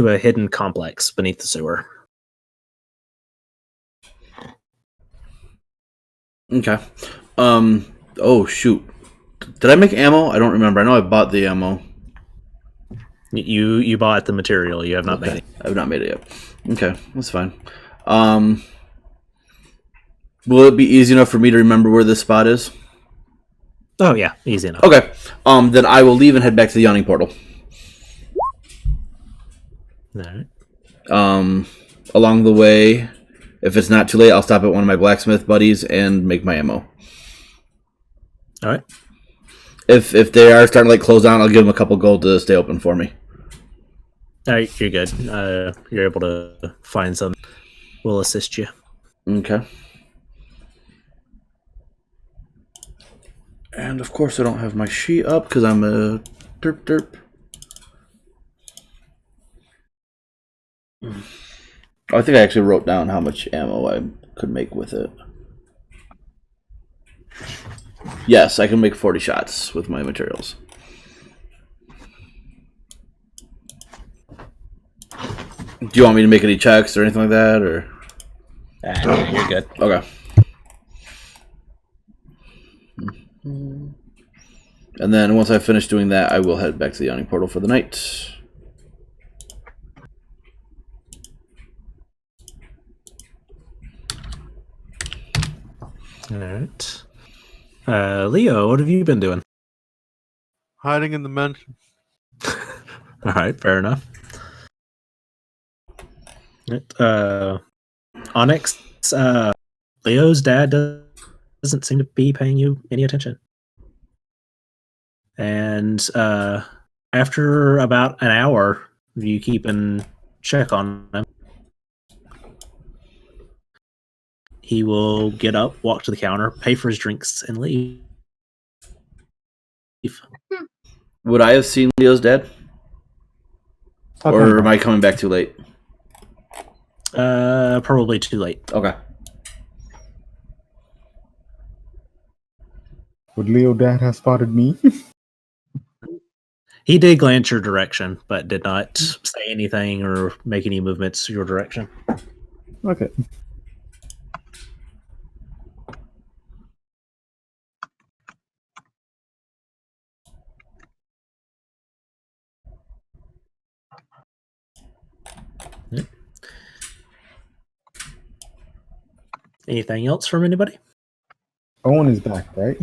a hidden complex beneath the sewer. Okay. Oh, shoot. Did I make ammo? I don't remember. I know I bought the ammo. You bought the material. You have not made it. I have not made it yet. Okay, that's fine. Will it be easy enough for me to remember where this spot is? Oh yeah, easy enough. Okay. Then I will leave and head back to the yawning portal. All right. Along the way, If it's not too late, I'll stop at one of my blacksmith buddies and make my ammo. All right. If they are starting to like close down, I'll give them a couple gold to stay open for me. All right, you're good. You're able to find some. We'll assist you. Okay. And of course, I don't have my sheet up because I'm a derp. I think I actually wrote down how much ammo I could make with it. Yes, I can make 40 shots with my materials. Do you want me to make any checks or anything like that, or? You're good. Okay. And then once I finish doing that, I will head back to the yawning portal for the night. All right. Leo, what have you been doing? Hiding in the mansion. All right, fair enough. Onyx, Leo's dad doesn't seem to be paying you any attention. And after about an hour of you keeping check on him, he will get up, walk to the counter, pay for his drinks, and leave. Would I have seen Leo's dad? Or am I coming back too late? Probably too late. Okay. Would Leo Dad have spotted me? He did glance your direction, but did not say anything or make any movements your direction. Okay. Yep. Anything else from anybody? Owen is back, right?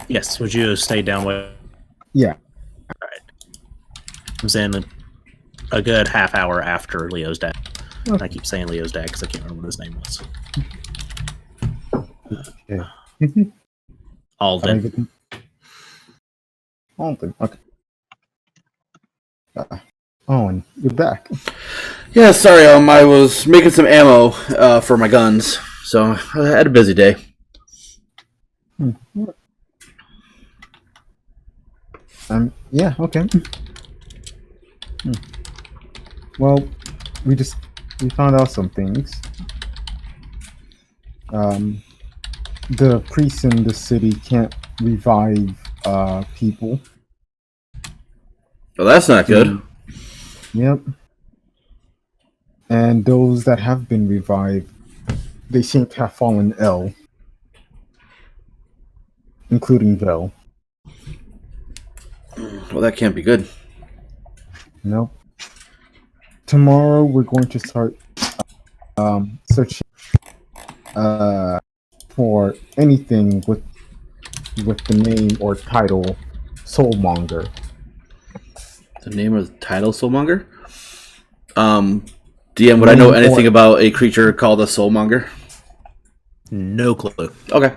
Yes. Would you stay down with? Yeah. Comes in a good half hour after Leo's dad. Okay. I keep saying Leo's dad because I can't remember what his name was. Okay. Alden. Alden. Okay. Owen, you're back. Yeah, sorry, I was making some ammo for my guns, so I had a busy day. Yeah, okay. Well, we found out some things. The priests in the city can't revive people. Well, that's not good. Yep. And those that have been revived, they seem to have fallen ill, including Vel. Well, that can't be good. Nope. Tomorrow we're going to start searching for anything with the name or title Soulmonger. The name of the title, Soulmonger? DM, would I know anything about a creature called a Soulmonger? No clue. Okay.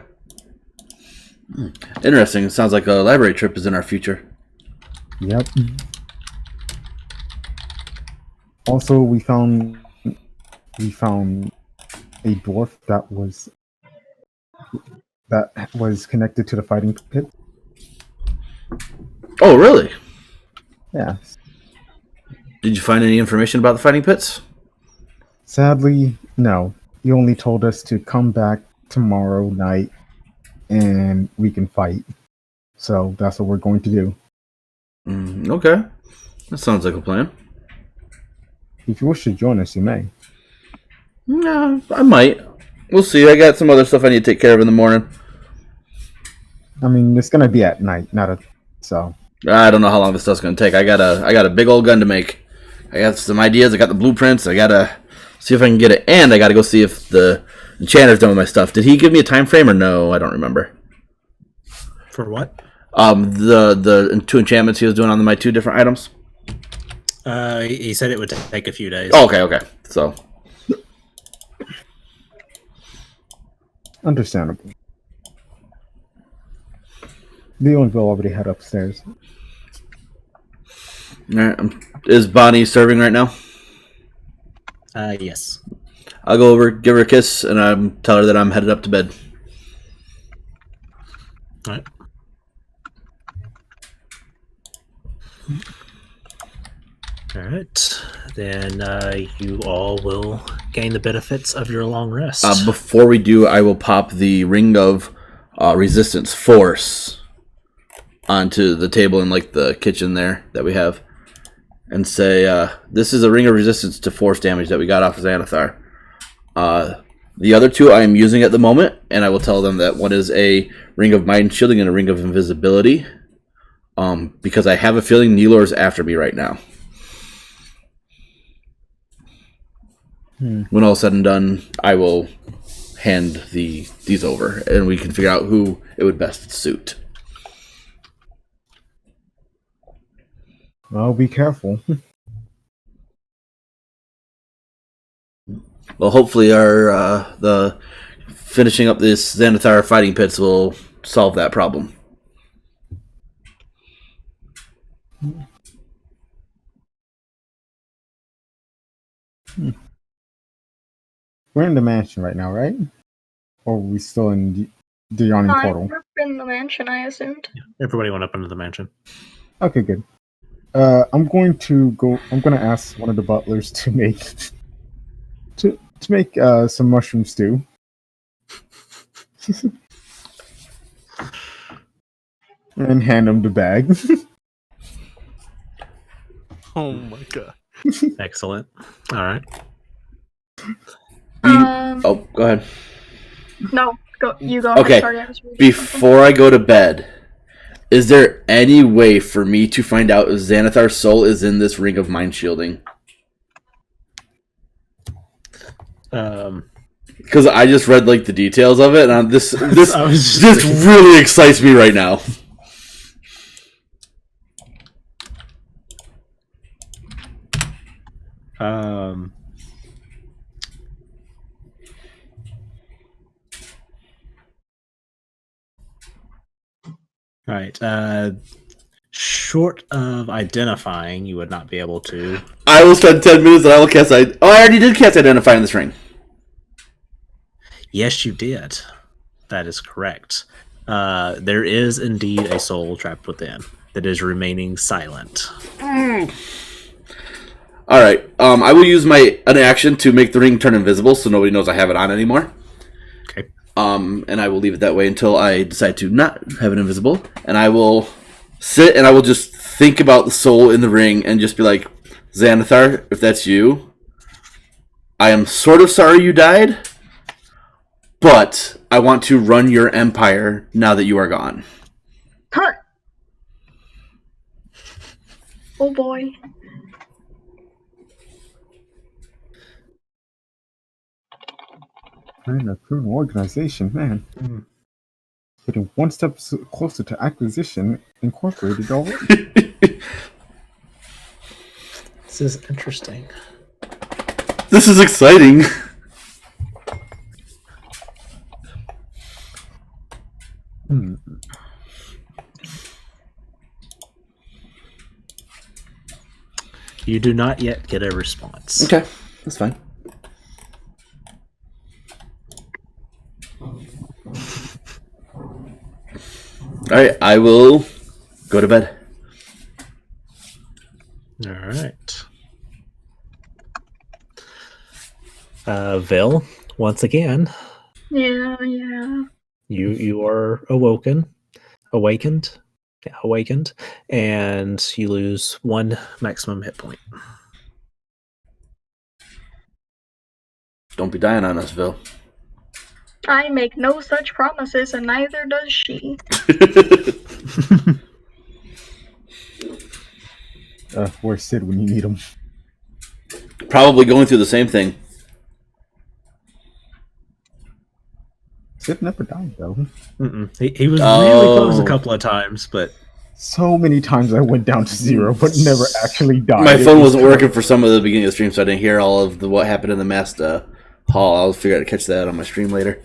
Interesting. It sounds like a library trip is in our future. Yep. Also, we found a dwarf that was connected to the fighting pit. Oh, really? Yeah. Did you find any information about the fighting pits? Sadly, no. He only told us to come back tomorrow night and we can fight. So that's what we're going to do. Okay. That sounds like a plan. If you wish to join us, you may. Yeah, I might. We'll see. I got some other stuff I need to take care of in the morning. I mean, it's gonna be at night, so. I don't know how long this stuff's gonna take. I got a big old gun to make. I got some ideas. I got the blueprints. I gotta see if I can get it, and I gotta go see if the enchanter's done with my stuff. Did he give me a time frame or no? I don't remember. For what? The two enchantments he was doing on my two different items. He said it would take a few days. Oh, okay. So Understandable. Leo and Bill already head upstairs. all right, is Bonnie serving right now? Yes. I'll go over, give her a kiss, and tell her that I'm headed up to bed. All right. All right. Then you all will gain the benefits of your long rest. Before we do, I will pop the ring of resistance force onto the table in like the kitchen there that we have, and say, "This is a ring of resistance to force damage that we got off of Xanathar." The other two I am using at the moment, and I will tell them that one is a ring of mind shielding and a ring of invisibility, because I have a feeling Neelor is after me right now. When all said and done, I will hand these over, and we can figure out who it would best suit. Well, be careful. Well, hopefully the finishing up this Xanathar fighting pits will solve that problem. We're in the mansion right now, right? Or are we still in the yawning portal? We're in the mansion, I assumed. Everybody went up into the mansion. Okay, good. I'm going to ask one of the butlers to make some mushroom stew. And hand him the bag. Oh my god. Excellent. All right. Oh, go ahead. No, you go. Okay. Sorry, I was reading something. Before I go to bed, is there any way for me to find out if Xanathar's soul is in this ring of mind shielding? Because I just read like the details of it, and this really excites me right now. Right. Short of identifying, you would not be able to. I will spend 10 minutes and I will cast. I already did cast Identify in this ring. Yes, you did. That is correct. There is indeed a soul trapped within that is remaining silent. All right. I will use an action to make the ring turn invisible, so nobody knows I have it on anymore. Okay. And I will leave it that way until I decide to not have it invisible. And I will sit and I will just think about the soul in the ring and just be like, Xanathar, if that's you, I am sort of sorry you died, but I want to run your empire now that you are gone. Hurt. Oh boy. Man, a proven organization, man. Getting one step closer to acquisition incorporated already. This is interesting. This is exciting. You do not yet get a response. Okay, that's fine. All right, I will go to bed. All right. Vil, once again, Yeah. you are awakened, and you lose 1 maximum hit point. Don't be dying on us, Vil. I make no such promises, and neither does she. Where's Sid when you need him? Probably going through the same thing. Sid never died, though. He was really close a couple of times, but So many times I went down to 0, but never actually died. My phone wasn't working for some of the beginning of the stream, so I didn't hear all of what happened in the mass hall. I'll figure out to catch that on my stream later.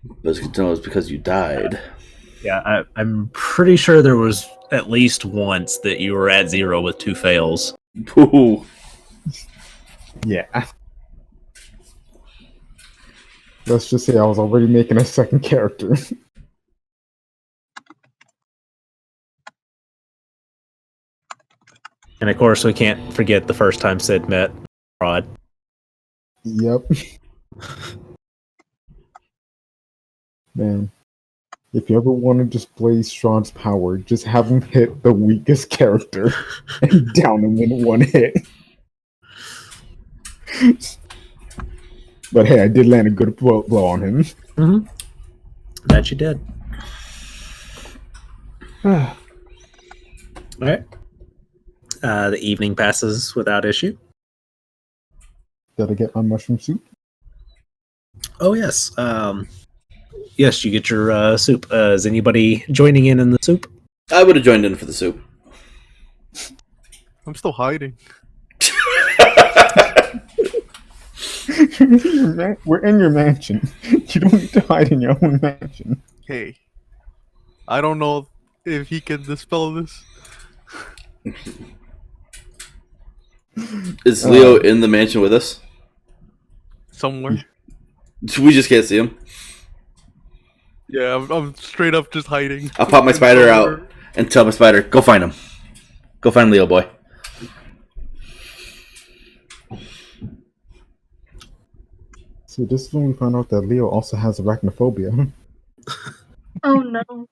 But it's good to know it's because you died. Yeah, I'm pretty sure there was at least once that you were at 0 with 2 fails. Ooh. Yeah. Let's just say I was already making a second character. And of course, we can't forget the first time Sid met Rod. Yep. Man, if you ever want to display Strawn's power, just have him hit the weakest character and down him in one hit. But hey, I did land a good blow on him. Mm-hmm. That you did. All right. The evening passes without issue. Did I get my mushroom soup? Oh, yes. Yes, you get your soup. Is anybody joining in the soup? I would have joined in for the soup. I'm still hiding. We're in your mansion. You don't need to hide in your own mansion. Hey, I don't know if he can dispel this. Is Leo in the mansion with us? Somewhere. We just can't see him. Yeah, I'm straight up just hiding. I'll pop my spider out and tell my spider, go find him. Go find Leo boy. So this is when we found out that Leo also has arachnophobia. Oh no.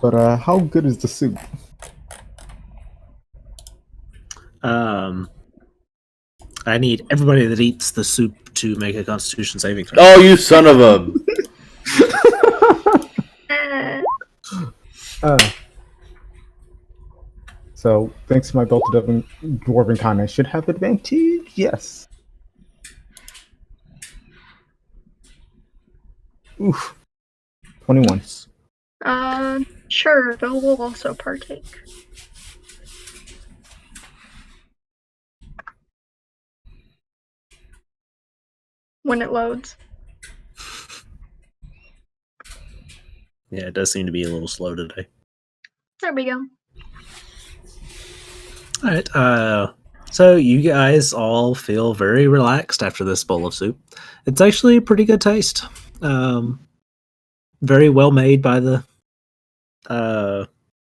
But how good is the soup? I need everybody that eats the soup to make a Constitution saving throw. Oh, you son of a... So thanks to my belted dwarven con, I should have advantage. Yes. Oof. 21. Sure, Bill will also partake. When it loads. Yeah, it does seem to be a little slow today. There we go. All right. So you guys all feel very relaxed after this bowl of soup. It's actually a pretty good taste. Very well made by the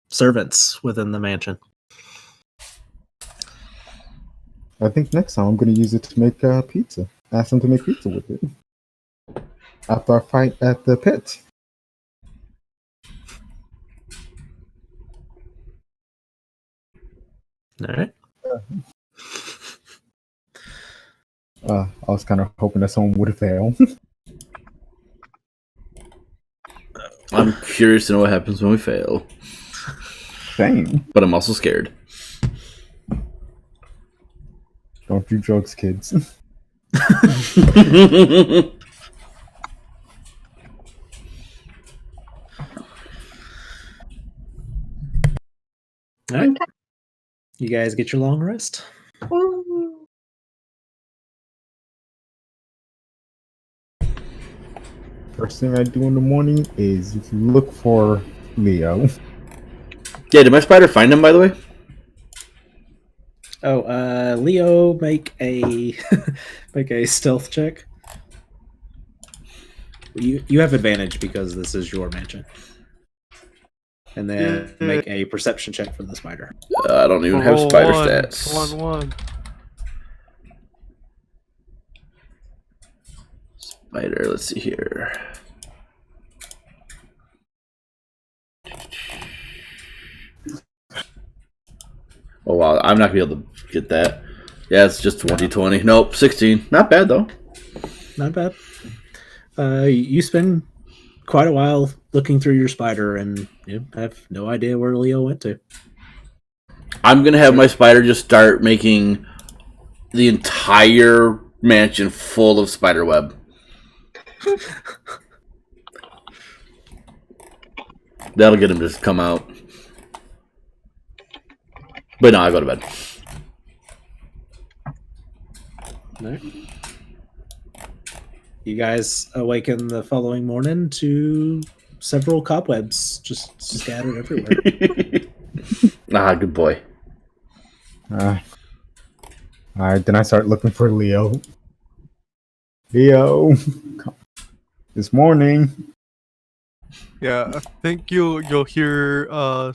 servants within the mansion. I think next time I'm going to use it to make pizza. Ask them to make pizza with it. After our fight at the pit. All right. I was kind of hoping that someone would fail. I'm curious to know what happens when we fail. Same. But I'm also scared. Don't do drugs, kids. All right. Okay. You guys get your long rest. Ooh. First thing I do in the morning is look for Leo. Yeah, did my spider find him, by the way? Oh, Leo, make a make a stealth check. You have advantage because this is your mansion. And then make a perception check for the spider. I don't even have spider One. stats. One. Spider, let's see here. Oh wow, I'm not gonna be able to get that. Yeah, it's just 2020. Nope, 16. Not bad though. Not bad. You spend quite a while looking through your spider and you have no idea where Leo went to. I'm gonna have my spider just start making the entire mansion full of spider web. That'll get him to come out. But no, I go to bed. No. You guys awaken the following morning to several cobwebs just scattered everywhere. Good boy. All right, then I start looking for Leo. Leo, this morning. Yeah, I think you'll hear you'll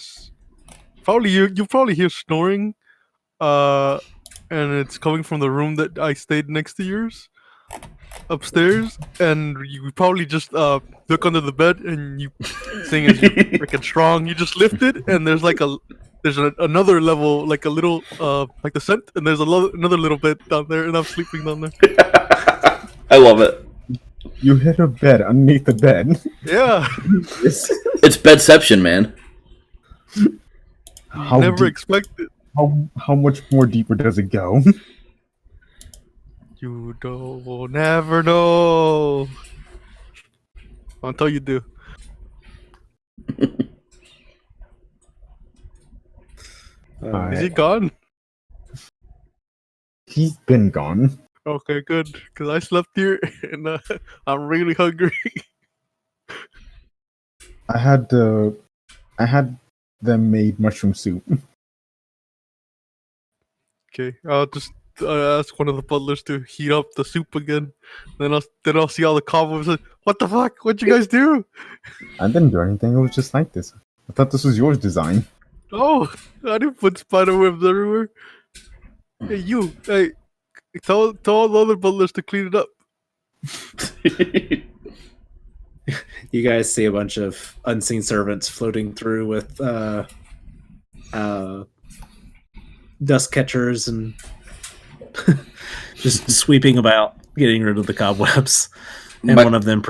probably hear snoring, and it's coming from the room that I stayed next to yours, upstairs, and you probably just look under the bed and you, seeing as you're freaking strong, you just lift it and there's another level, like a little like the scent, and there's another little bed down there, and I'm sleeping down there. I love it. You hit a bed underneath the bed. Yeah. It's bedception, man. How Never deep- expected. How much more deeper does it go? You don't never know until you do. Is he gone? He's been gone. Okay, good. Because I slept here and I'm really hungry. I had them made mushroom soup. Okay, I'll just ask one of the butlers to heat up the soup again. Then I'll see all the cobwebs. What the fuck? What'd you guys do? I didn't do anything. It was just like this. I thought this was yours design. Oh, I didn't put spider webs everywhere. Hey, you. Hey, tell all the other butlers to clean it up. You guys see a bunch of unseen servants floating through with dust catchers and just sweeping about, getting rid of the cobwebs. And one of them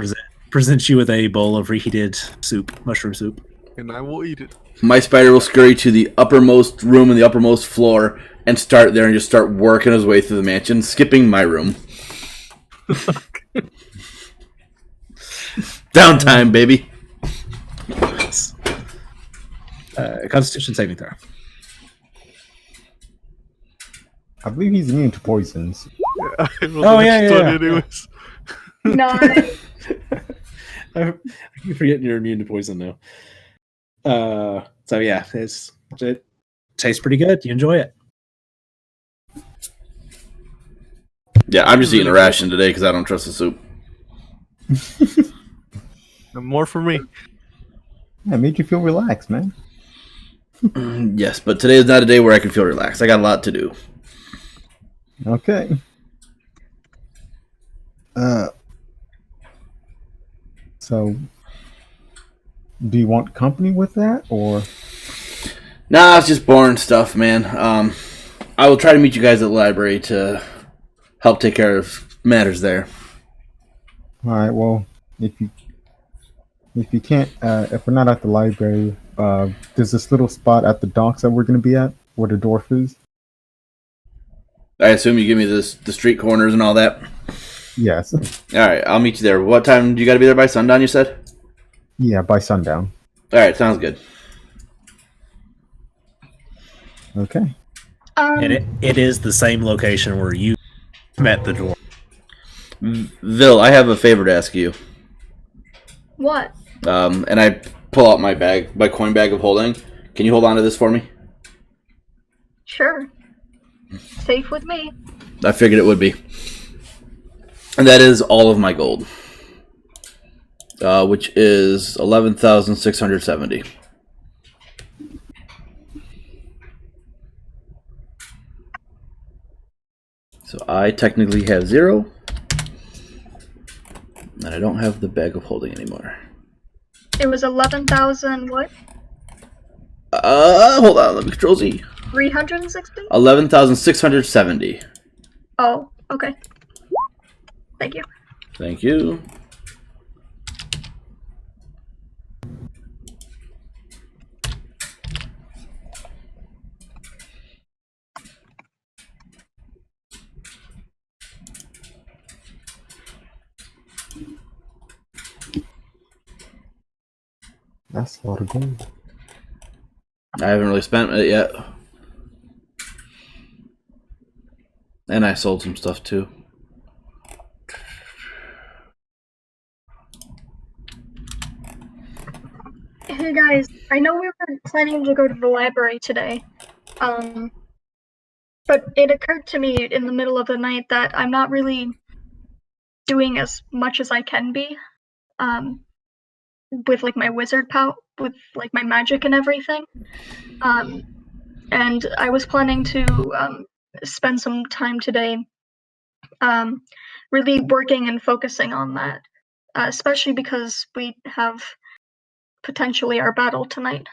presents you with a bowl of reheated soup, mushroom soup. And I will eat it. My spider will scurry to the uppermost room and the uppermost floor and start there and just start working his way through the mansion, skipping my room. Downtime, baby. Constitution saving throw. I believe he's immune to poisons. Oh, yeah. Anyways. Nice. I keep forgetting you're immune to poison now. So yeah, it tastes pretty good. You enjoy it. Yeah, I'm just eating a ration today because I don't trust the soup. More for me. Yeah, it made you feel relaxed, man. Yes, but today is not a day where I can feel relaxed. I got a lot to do. Okay. So, do you want company with that, or? Nah, it's just boring stuff, man. I will try to meet you guys at the library to help take care of matters there. All right. Well, if you can't, if we're not at the library, there's this little spot at the docks that we're going to be at, where the dwarf is. I assume you give me the street corners and all that. Yes. All right, I'll meet you there. What time do you got to be there by sundown? You said. Yeah, by sundown. All right, sounds good. Okay. And it is the same location where you met the dwarf. Vil, I have a favor to ask you. What? And I pull out my bag, my coin bag of holding. Can you hold on to this for me? Sure. Safe with me. I figured it would be. And that is all of my gold, which is 11,670. So I technically have 0, and I don't have the bag of holding anymore. It was 11,000 what? Hold on, let me control Z. 360? 11,670. Oh, okay. Thank you. Thank you. That's a lot of gold. I haven't really spent it yet. And I sold some stuff too. Hey guys, I know we were planning to go to the library today, but it occurred to me in the middle of the night that I'm not really doing as much as I can be, with like my wizard power, with like my magic and everything. And I was planning to spend some time today, really working and focusing on that, especially because we have potentially our battle tonight.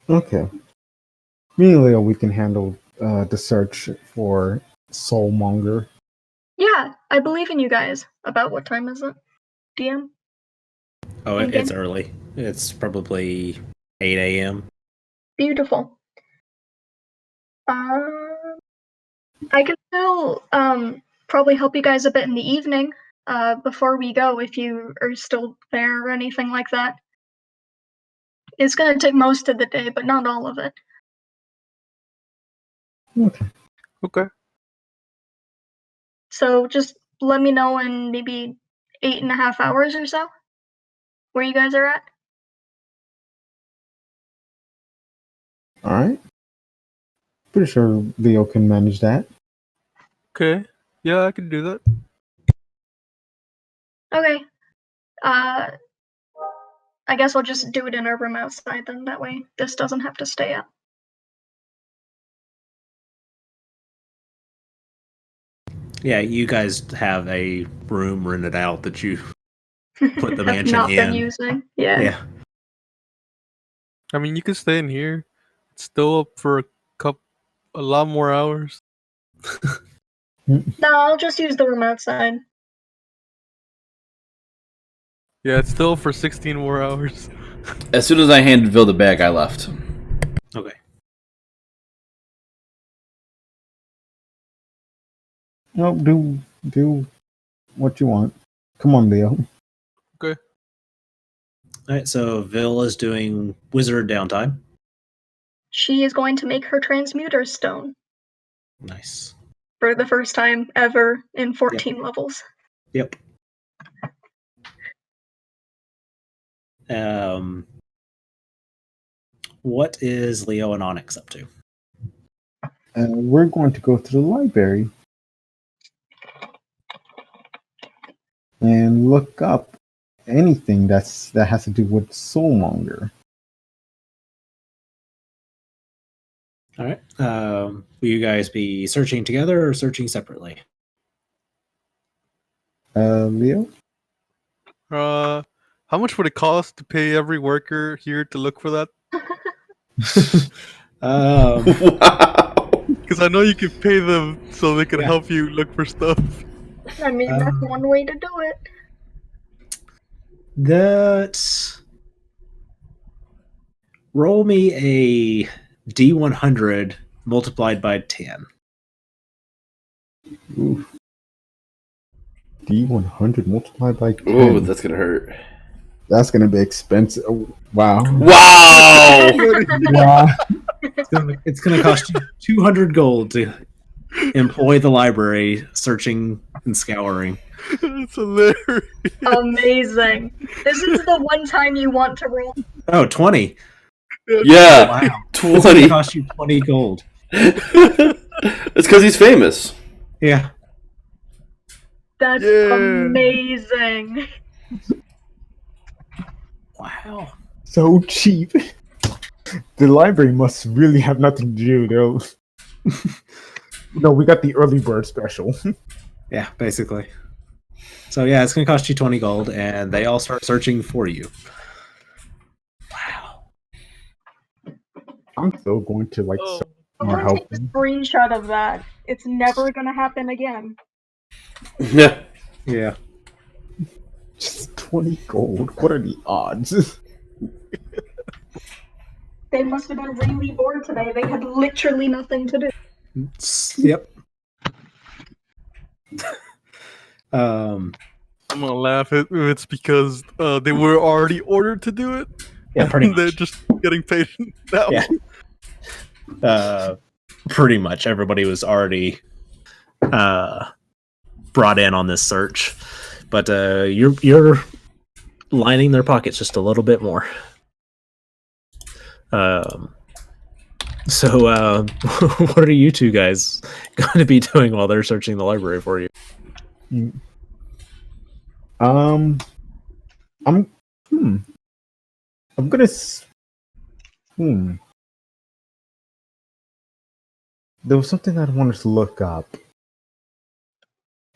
Okay. Me and Leo, we can handle the search for Soulmonger. Yeah, I believe in you guys. About what time is it, DM? Oh, Okay. it's early. It's probably 8 a.m. Beautiful. I can still probably help you guys a bit in the evening, before we go, if you are still there or anything like that. It's gonna take most of the day, but not all of it. Okay. Okay. So just let me know in maybe 8.5 hours or so where you guys are at. All right. Pretty sure Leo can manage that. Okay. Yeah, I can do that. Okay. I guess I'll just do it in our room outside then. That way this doesn't have to stay up. Yeah, you guys have a room rented out that you put the Have mansion not been in. using. Yeah. Yeah. I mean, you can stay in here. It's still up for a lot more hours. No, I'll just use the room outside. Yeah, it's still for 16 more hours. As soon as I handed Vil the bag, I left. Okay. No, do what you want. Come on, Leo. Okay. All right, so Vil is doing wizard downtime. She is going to make her transmuter stone Nice. for the first time ever in 14 levels. Yep. What is Leo and Onyx up to? We're going to go to the library and look up anything that has to do with Soulmonger. All right. Will you guys be searching together or searching separately? Leo? How much would it cost to pay every worker here to look for that? Wow. Because I know you can pay them so they can Yeah. help you look for stuff. I mean, that's one way to do it. That roll me a D100 multiplied by 10. Oof. D100 multiplied by 10. Oh, that's gonna hurt. That's gonna be expensive. Oh, wow. Wow! Wow. It's gonna cost you 200 gold to employ the library searching and scouring. It's hilarious. Amazing. This is the one time you want to roll. Oh, 20. Yeah, Wow. It's gonna 20. cost you 20 gold. It's because he's famous. Yeah. That's Yeah. amazing. Wow. So cheap. The library must really have nothing to do. They'll... No, we got the early bird special. Yeah, basically. So yeah, it's gonna cost you 20 gold, and they all start searching for you. Wow. I'm still going to like Oh. I'm more gonna take a helping. screenshot of that. It's never gonna happen again. Yeah. Yeah. Just 20 gold. What are the odds? They must have been really bored today. They had literally nothing to do. Yep. I'm gonna laugh if it's because they were already ordered to do it. Yeah, pretty and they're much. just getting paid now. Yeah. Pretty much everybody was already brought in on this search, but you're lining their pockets just a little bit more. So what are you two guys going to be doing while they're searching the library for you? I'm I'm gonna there was something that I wanted to look up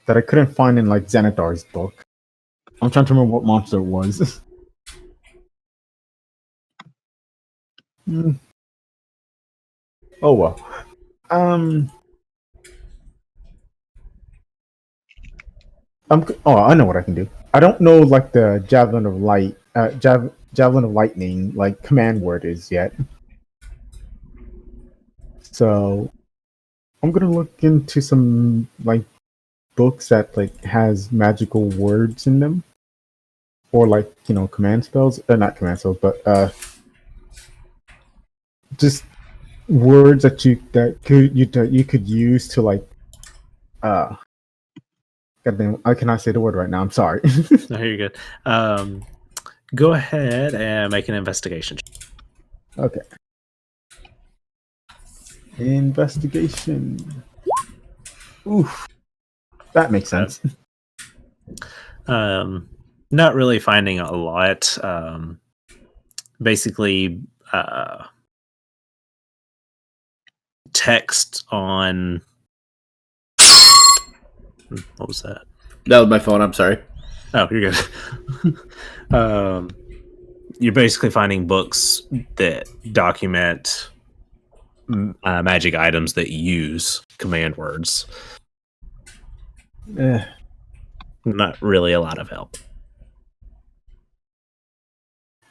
that I couldn't find in like Xanatar's book. I'm trying to remember what monster it was. Oh well. I know what I can do. I don't know like the javelin of light, javelin of lightning, like command word is yet. So I'm gonna look into some like books that like has magical words in them, or like command spells, not command spells, but just words that you could use to like goddamn, I cannot say the word right now. I'm sorry. No, you're good. Go ahead and make an investigation. Okay. Investigation. Oof. That makes sense. Not really finding a lot. Basically, text on. What was that? That was my phone. I'm sorry. Oh, you're good. You're basically finding books that document magic items that use command words. Not really a lot of help.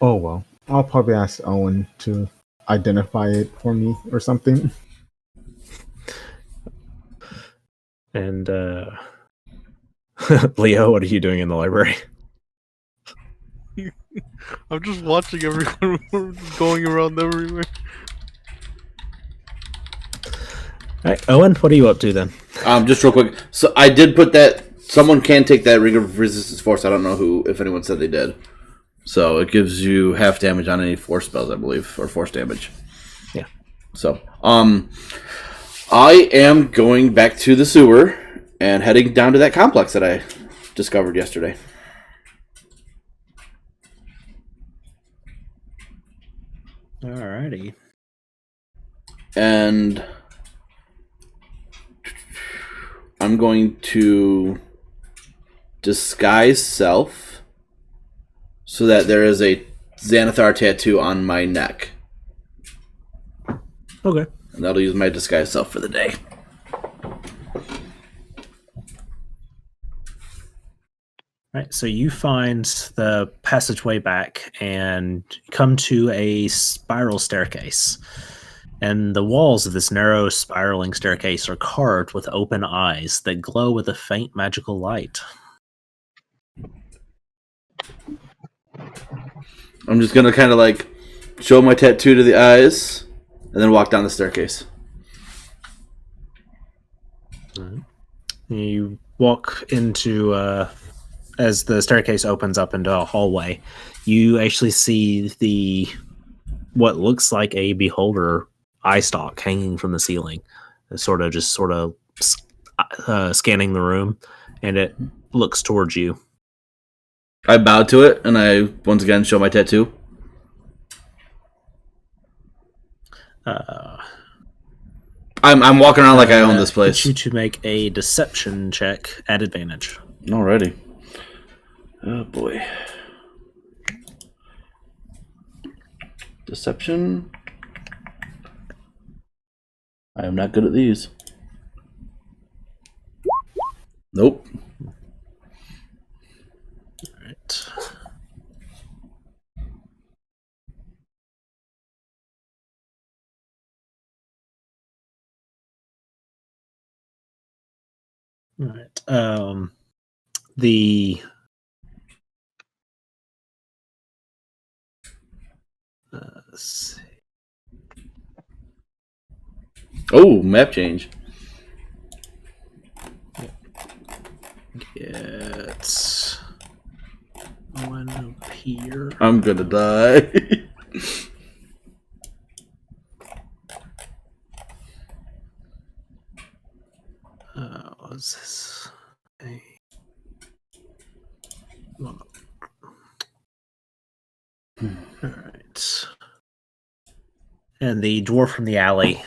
Oh well. I'll probably ask Owen to identify it for me or something. And Leo, what are you doing in the library? I'm just watching everyone going around everywhere. All right, Owen, what are you up to then? Just real quick. So I did put that. Someone can take that Ring of Resistance Force. I don't know if anyone said they did. So it gives you half damage on any force spells, I believe, or force damage. Yeah. So, I am going back to the sewer and heading down to that complex that I discovered yesterday. Alrighty. And I'm going to disguise self so that there is a Xanathar tattoo on my neck. Okay. And that'll use my disguise self for the day. Right, so you find the passageway back and come to a spiral staircase. And the walls of this narrow, spiraling staircase are carved with open eyes that glow with a faint magical light. I'm just going to kind of like show my tattoo to the eyes and then walk down the staircase. Right. You walk into, as the staircase opens up into a hallway, you actually see what looks like a beholder eye stalk hanging from the ceiling, sort of scanning the room, and it looks towards you. I bow to it and I once again show my tattoo. I'm walking around like I own this place. I want you to make a deception check at advantage. Alrighty. Oh boy. Deception. I am not good at these. Nope. Alright. Alright. The Let's see. Oh, map change. Get one up here. I'm gonna die. What's this? All right. And the dwarf from the alley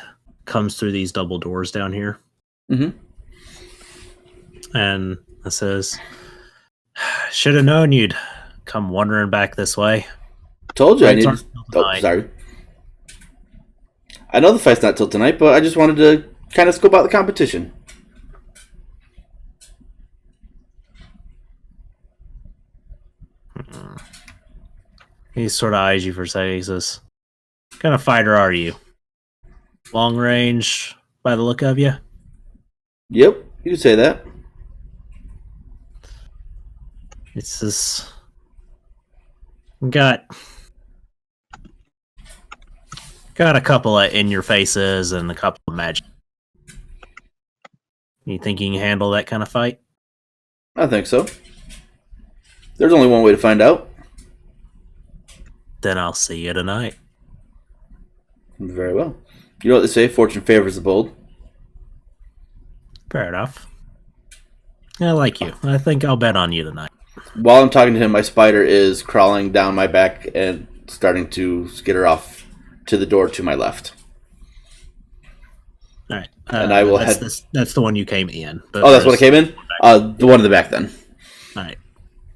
comes through these double doors down here. Mm-hmm. And it says, should have known you'd come wandering back this way. Told you I Fights need. aren't till Oh, tonight. sorry. I know the fight's not till tonight, but I just wanted to kind of scope out the competition. He sort of eyes you for a second. He says, what kind of fighter are you? Long range, by the look of you? Yep, you could say that. It says, got a couple of in-your-faces and a couple of magic. You think you can handle that kind of fight? I think so. There's only one way to find out. Then I'll see you tonight. Very well. You know what they say, fortune favors the bold. Fair enough. I like you. I think I'll bet on you tonight. While I'm talking to him, my spider is crawling down my back and starting to skitter off to the door to my left. All right. And I will that's the one you came in. But Oh, that's what I came in? The one in the back then. All right.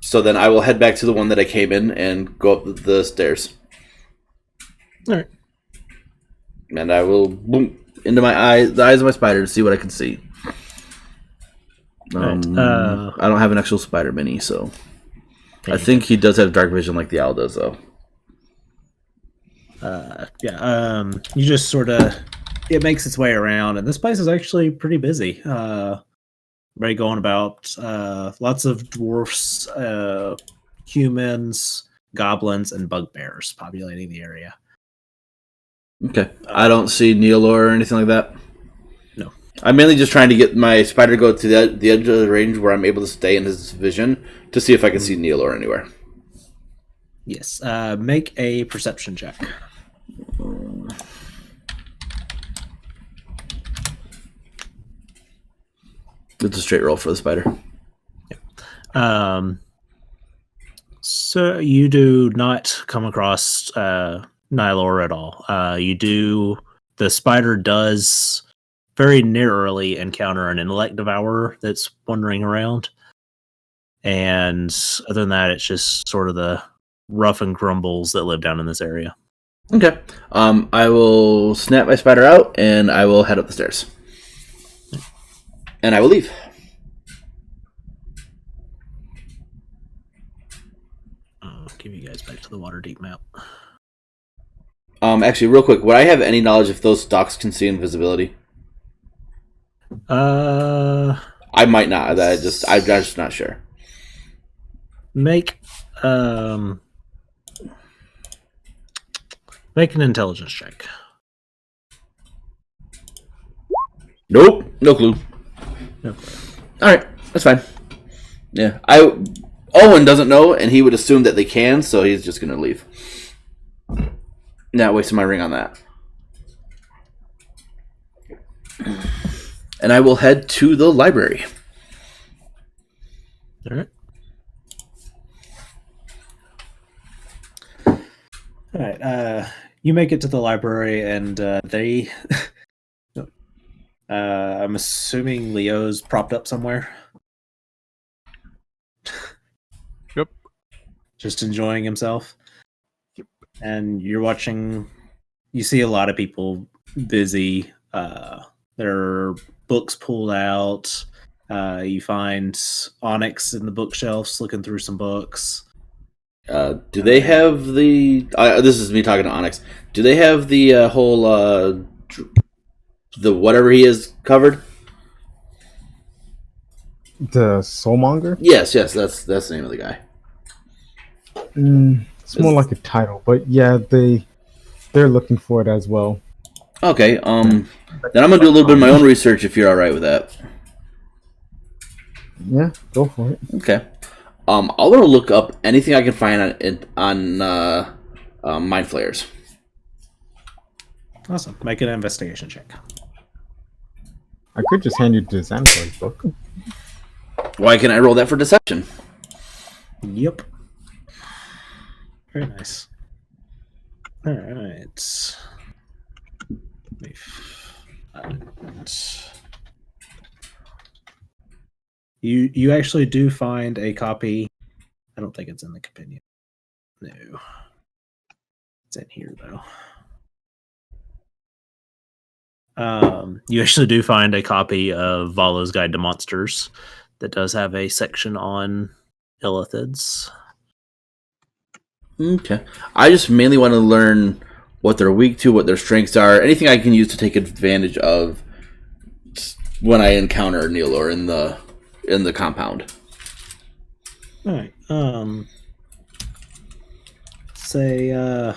So then I will head back to the one that I came in and go up the stairs. All right. And I will boom into my eyes, the eyes of my spider, to see what I can see. Right. I don't have an actual spider mini, so I think he does have dark vision like the owl does, though. You just sort of, it makes its way around, and this place is actually pretty busy. Right, going about lots of dwarfs, humans, goblins, and bugbears populating the area. Okay. I don't see Neolor or anything like that. No. I'm mainly just trying to get my spider to go to the edge of the range where I'm able to stay in his vision to see if I can see Neolor anywhere. Yes. Make a perception check. It's a straight roll for the spider. So you do not come across Nylor at all. The spider does very narrowly encounter an intellect devourer that's wandering around. And other than that, it's just sort of the rough and grumbles that live down in this area. Okay. I will snap my spider out and I will head up the stairs. And I will leave. I'll give you guys back to the Waterdeep map. Actually, real quick, would I have any knowledge if those stalks can see invisibility? I might not. I'm just not sure. Make an intelligence check. Nope, no clue. No. All right, that's fine. Yeah, Owen doesn't know, and he would assume that they can, so he's just gonna leave. Not wasting my ring on that. And I will head to the library. All right. All right. You make it to the library, and they. I'm assuming Leo's propped up somewhere. Yep. Just enjoying himself. Yep. And you're watching. You see a lot of people busy. There are books pulled out. You find Onyx in the bookshelves looking through some books. Do they have the... this is me talking to Onyx. Do they have the whole... the whatever he is covered? The Soulmonger? Yes, that's the name of the guy. It's more like a title, but yeah, They're looking for it as well. Okay. Then I'm gonna do a little bit of my own research if you're all right with that. Yeah, go for it. Okay. I want to look up anything I can find on mind flayers. Awesome. Make an investigation check. I could just hand you the Xanato's book. Why can I roll that for deception? Yep. Very nice. All right. You actually do find a copy. I don't think it's in the compendium. No. It's in here though. You actually do find a copy of Valo's Guide to Monsters that does have a section on illithids. Okay. I just mainly want to learn what they're weak to, what their strengths are, anything I can use to take advantage of when I encounter Neolor in the compound. All right. Say,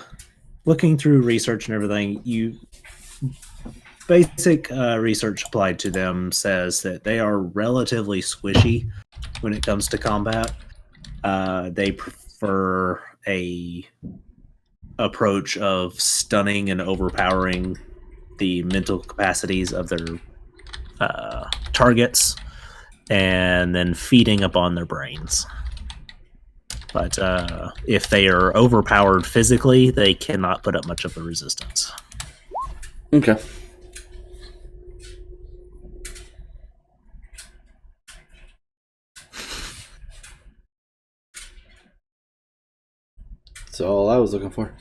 looking through research and everything, basic research applied to them says that they are relatively squishy when it comes to combat. They prefer a approach of stunning and overpowering the mental capacities of their targets and then feeding upon their brains. But if they are overpowered physically, they cannot put up much of a resistance. Okay. That's all I was looking for.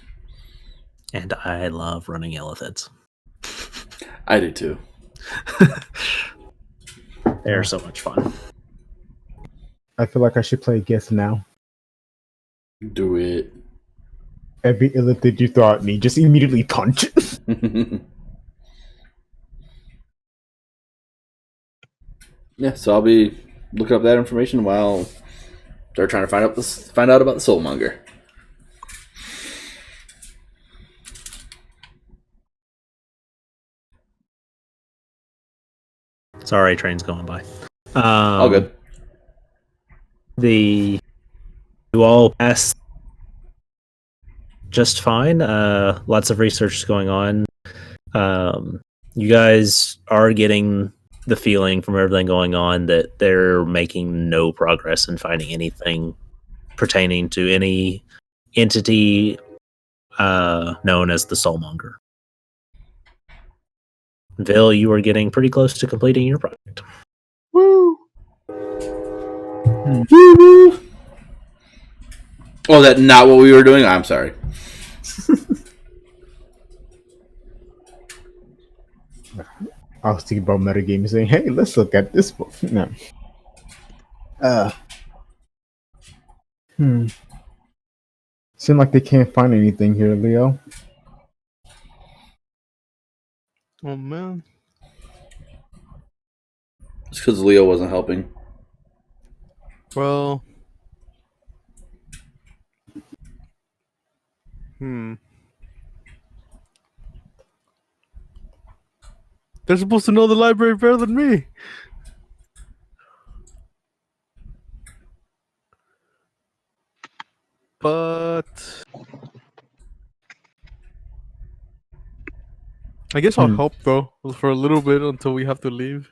And I love running illithids. I do too. They're so much fun. I feel like I should play Guess Now. Do it. Every illithid you throw at me, just immediately punch. Yeah, so I'll be looking up that information while they're trying to find out about the Soulmonger. Sorry, train's going by. All good. You all pass just fine. Lots of research is going on. You guys are getting the feeling from everything going on that they're making no progress in finding anything pertaining to any entity known as the Soulmonger. Vil, you are getting pretty close to completing your project. Woo! Woo! Oh, that not what we were doing? I'm sorry. I was thinking about metagame saying, hey, let's look at this book. No. Seem like they can't find anything here, Leo. Oh man. It's because Leo wasn't helping. Well. They're supposed to know the library better than me. But I guess I'll help though for a little bit until we have to leave.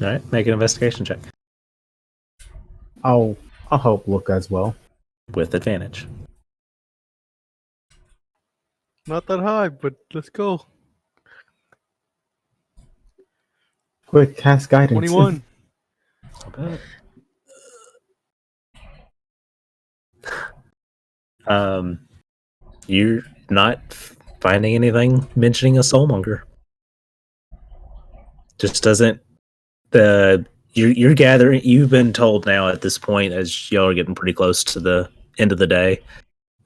All right, make an investigation check I'll help look as well. with advantage. Not that high, but let's go. Quick, cast guidance. 21. Not bad. You're not finding anything mentioning a soulmonger. Just doesn't. You're gathering. You've been told now at this point, as y'all are getting pretty close to the end of the day,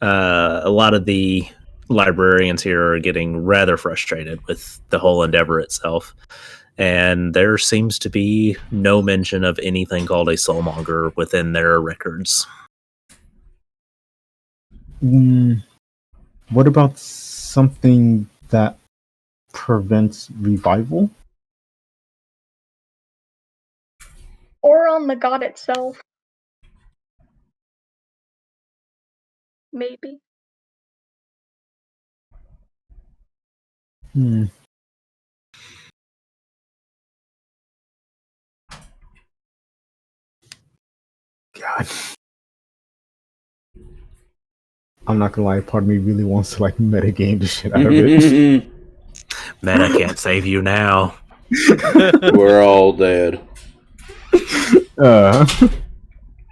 a lot of the librarians here are getting rather frustrated with the whole endeavor itself, and there seems to be no mention of anything called a soulmonger within their records. What about something that prevents revival? Or on the god itself. Maybe. God. I'm not gonna lie, part of me really wants to like metagame the shit out of it. Meta can't save you now. We're all dead. Uh,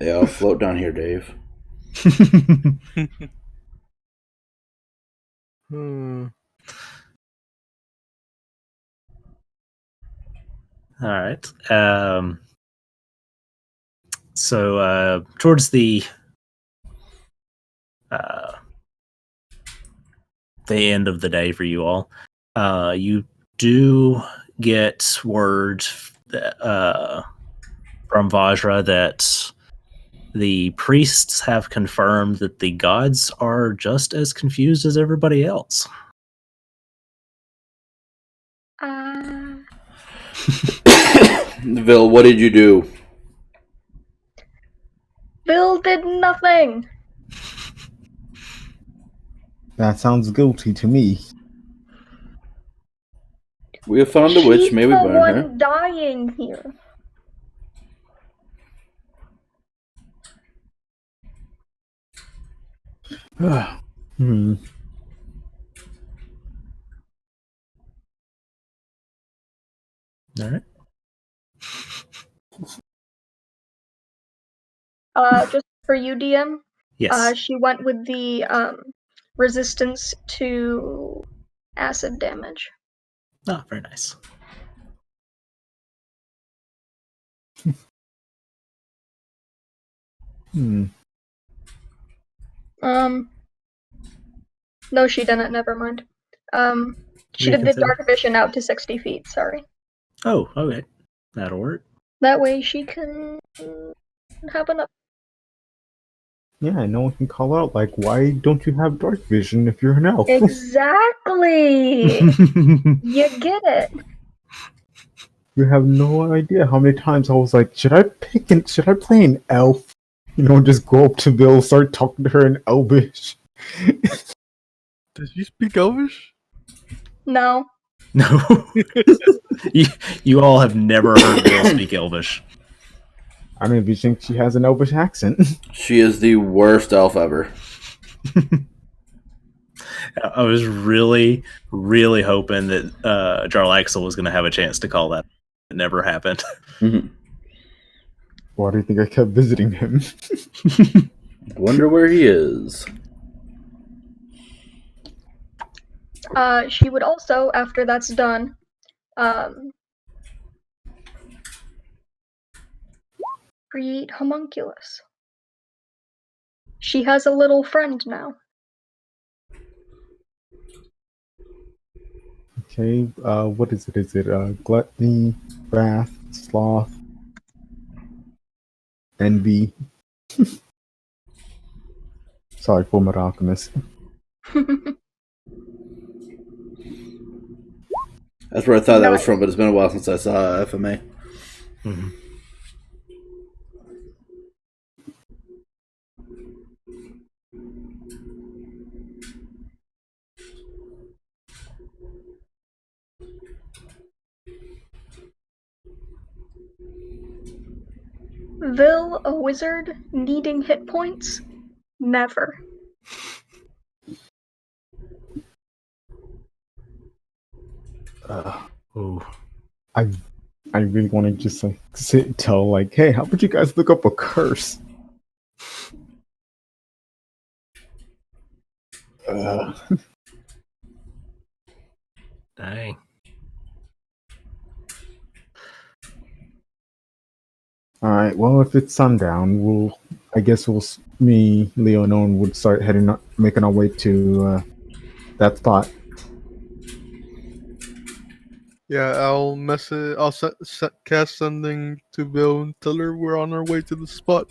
Yeah, I'll float down here, Dave. All right. So towards the end of the day for you all, you do get word from Vajra that the priests have confirmed that the gods are just as confused as everybody else. Vil, what did you do? Bill did nothing. that sounds guilty to me. We have found the witch. May we She's the burn her? one dying here. All right. Just for you, DM. Yes. She went with the resistance to acid damage. Oh, very nice. No, she didn't. Never mind. She did the Reconsider. dark vision out to 60 feet. Sorry. Oh, okay. That'll work. That way she can have enough. Yeah, no one can call out like, why don't you have dark vision if you're an elf? Exactly. You get it. You have no idea how many times I was like, should I play an elf? You know, just go up to Bill, start talking to her in Elvish. Does she speak Elvish? No. No. you all have never heard Bill speak Elvish. I don't even think she has an Elvish accent. She is the worst elf ever. I was really, really hoping that Jarlaxle was going to have a chance to call that. It never happened. Why do you think I kept visiting him? Wonder where he is. She would also, after that's done, create homunculus. She has a little friend now. Okay, what is it? Is it gluttony, wrath, sloth, envy? Sorry, Fullmetal Alchemist. That's where I thought that was from, but it's been a while since I saw FMA. Mm-hmm. Vil, a wizard, needing hit points? Never. Ooh. I really want to just like sit and tell like, hey, how about you guys look up a curse? Dang. All right. Well, if it's sundown, me, Leo, and Owen would start making our way to that spot. Yeah, I'll message. I'll cast something to Bill and tell her we're on our way to the spot.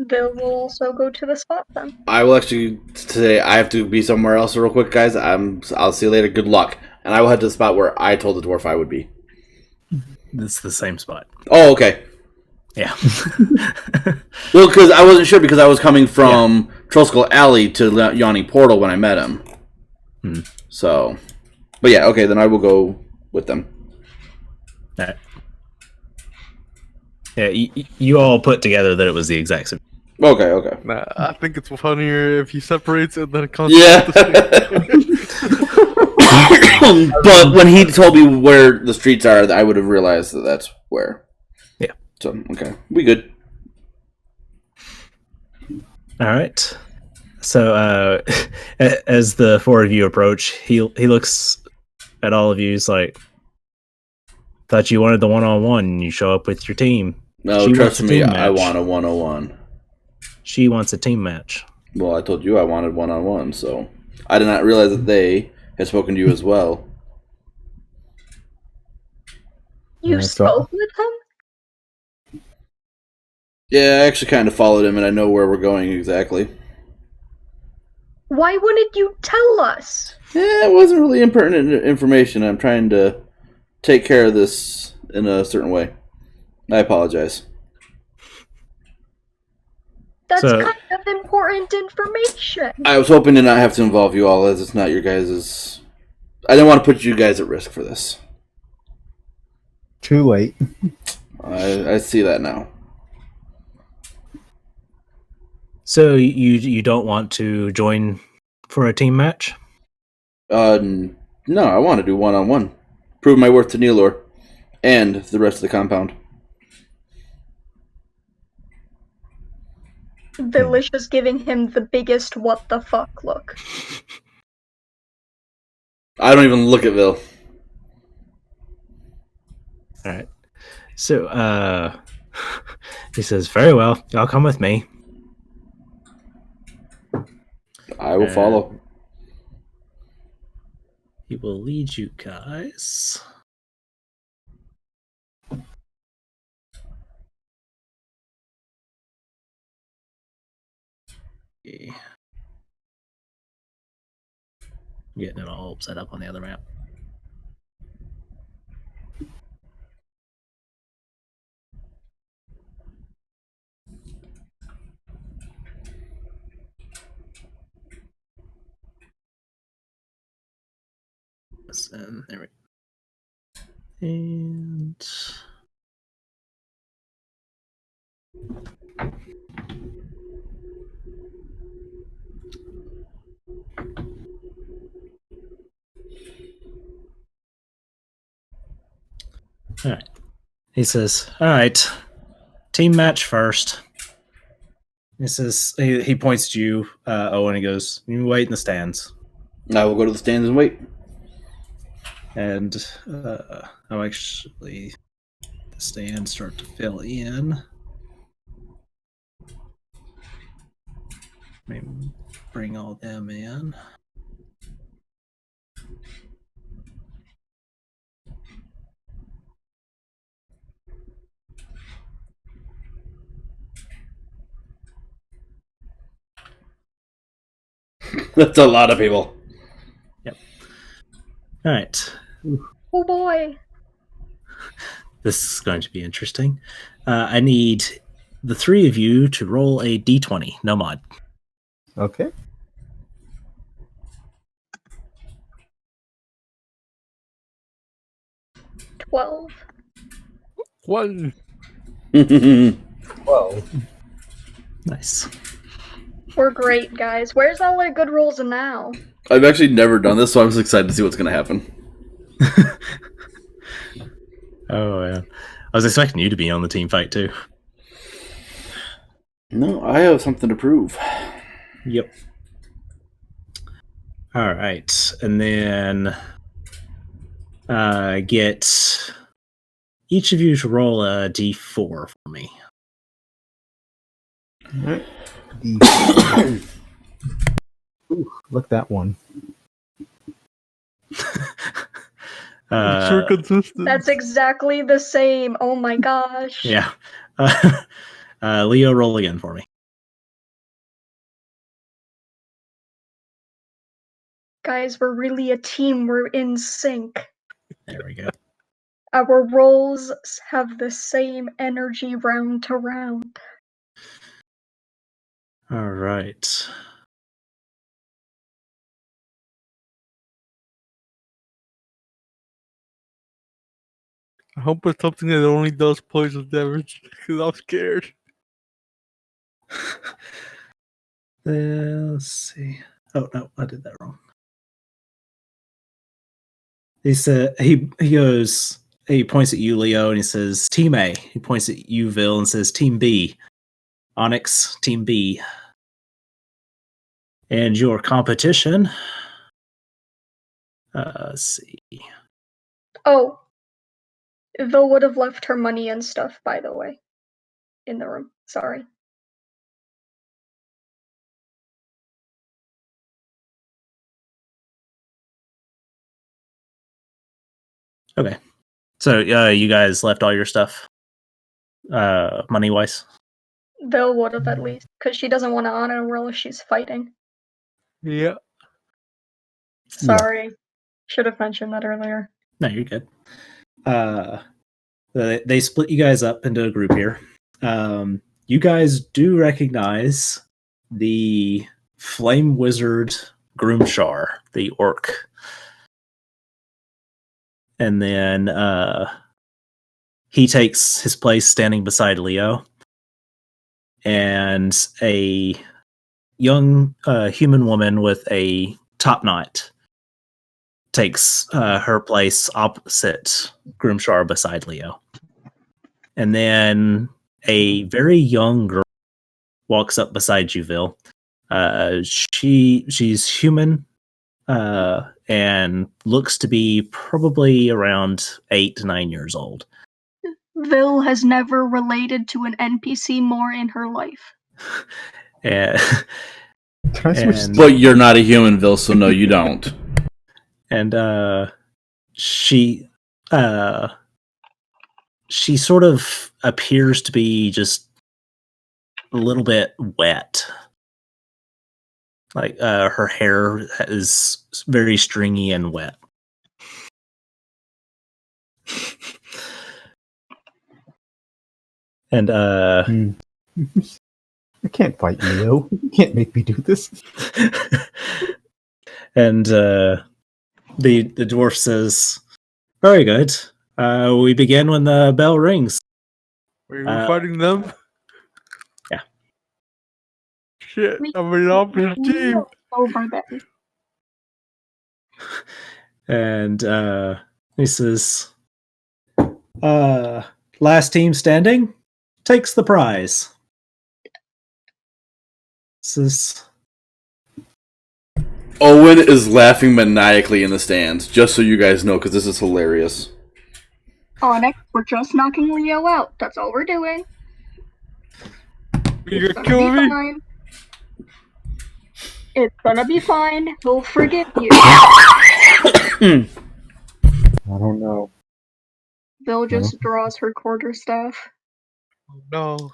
Bill will also go to the spot then. I will actually say I have to be somewhere else real quick, guys. I'll see you later. Good luck. And I will head to the spot where I told the dwarf I would be. It's the same spot. Oh, okay. Yeah. Well, because I wasn't sure because I was coming from Trollskull Alley to Yawning Portal when I met him. So, but yeah, okay, then I will go with them. All right. Yeah, you all put together that it was the exact same. Okay. Nah, I think it's funnier if he separates and then comes. Yeah. But when he told me where the streets are, I would have realized that that's where. Yeah. So, okay. We good. All right. So, as the four of you approach, he looks at all of you. He's like, "Thought you wanted the one-on-one, and you show up with your team." No, She trust wants a me, team I match. want a 101. She wants a team match. Well, I told you I wanted 1-on-1, so I did not realize that they had spoken to you as well. You Yeah, so- spoke with him? Yeah, I actually kind of followed him, and I know where we're going exactly. Why wouldn't you tell us? Yeah, it wasn't really impertinent information. I'm trying to take care of this in a certain way. I apologize. That's So- kind of important information. I was hoping to not have to involve you all, as it's not your guys'... I didn't want to put you guys at risk for this. Too late. I see that now. So you don't want to join for a team match? No, I want to do 1-on-1. Prove my worth to Neilor and the rest of the compound. Vilish is giving him the biggest what the fuck look. I don't even look at Vil. All right. So he says, "Very well. Y'all come with me." I will follow. He will lead you guys. Okay. Getting it all set up on the other map. And there we go. And all right. He says, "All right, team match first." He says, he points to you, Owen. He goes, "You wait in the stands." I will go to the stands and wait. And I'll actually the stands start to fill in. Maybe bring all them in. That's a lot of people. All right. Oh boy. This is going to be interesting. I need the three of you to roll a d20, no mod. Okay. $12. 1. Well, Nice. We're great, guys. Where's all our good rolls now? I've actually never done this, so I'm just excited to see what's going to happen. Oh, yeah. I was expecting you to be on the team fight, too. No, I have something to prove. Yep. All right. And then get each of you to roll a d4 for me. all right. Ooh, look at that one. Sure consistent. That's exactly the same. Oh my gosh. Yeah. Leo, roll again for me. Guys, we're really a team. We're in sync. There we go. Our roles have the same energy round to round. All right. I hope it's something that only does poison damage, because I'm scared. Let's see. Oh no, I did that wrong. He said he goes. He points at you, Leo, and he says, "Team A." He points at you, Vil, and says, "Team B." Onyx, Team B. And your competition. Let's see. Oh. Vil would have left her money and stuff, by the way. In the room. Sorry. Okay. So you guys left all your stuff? Money-wise? Vil would have at least, because she doesn't want to honor roll if she's fighting. Yeah. Sorry. Should have mentioned that earlier. No, you're good. They split you guys up into a group here. You guys do recognize the Flame Wizard Groomshar, the orc. And then he takes his place standing beside Leo. And a young human woman with a top knot takes her place opposite Groomshar beside Leo. And then a very young girl walks up beside you, Vil. She's human and looks to be probably around 8 to 9 years old. Vil has never related to an NPC more in her life. And, Can I switch? But you're not a human, Vil, so no, you don't. and she sort of appears to be just a little bit wet. Like her hair is very stringy and wet. And I can't fight Leo. You can't make me do this. and the dwarf says, "Very good. We begin when the bell rings." Were you fighting them? Yeah. Shit, I'm an opposite team. Over there. And he says, "Last team standing takes the prize." Says, Owen is laughing maniacally in the stands, just so you guys know, because this is hilarious. Onyx, we're just knocking Leo out. That's all we're doing. You're gonna kill me? Fine. It's gonna be fine. He'll forgive you. I don't know. Vil just draws her quarterstaff. No.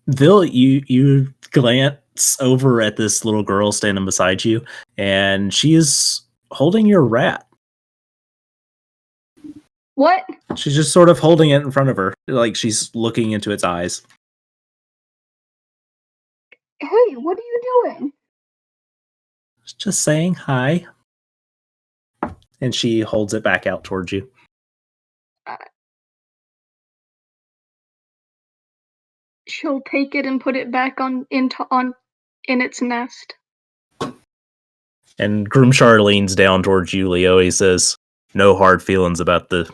Vil, you glance over at this little girl standing beside you, and she is holding your rat. What? She's just sort of holding it in front of her, like she's looking into its eyes. Hey, what are you doing? Just saying hi. And she holds it back out towards you. She'll take it and put it back in its nest. And Groomshar leans down towards you, Leo. He says, "No hard feelings about the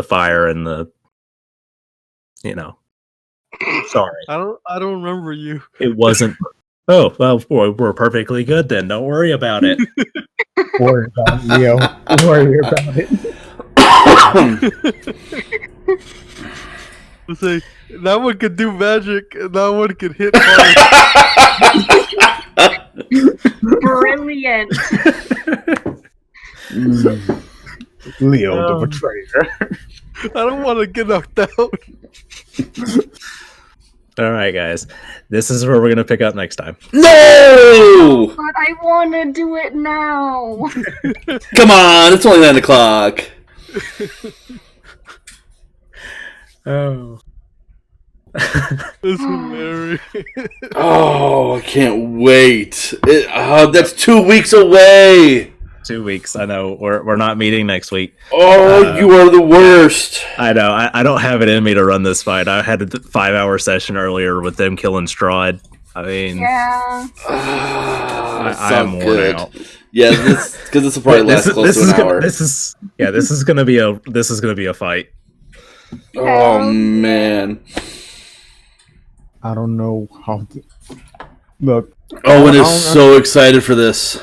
fire and the, sorry. I don't remember you. It wasn't. Oh, well, we're perfectly good then. Don't worry about it." Worry about it, Leo. Worry about it. Let's say that one could do magic, and that one could hit hard. Brilliant. Leo, the betrayer. I don't want to get knocked out. All right, guys. This is where we're going to pick up next time. No! But I want to do it now. Come on, it's only 9 o'clock. Oh. That's hilarious. Oh, I can't wait. That's 2 weeks away. 2 weeks. I know. We're not meeting next week. Oh, you are the worst. I know. I don't have it in me to run this fight. I had a 5-hour session earlier with them killing Strahd. I mean, Yeah. I am worn out. Yeah, because this will probably last close to an hour. This is gonna be a fight. Oh man. I don't know how to... Look. Owen is so excited for this.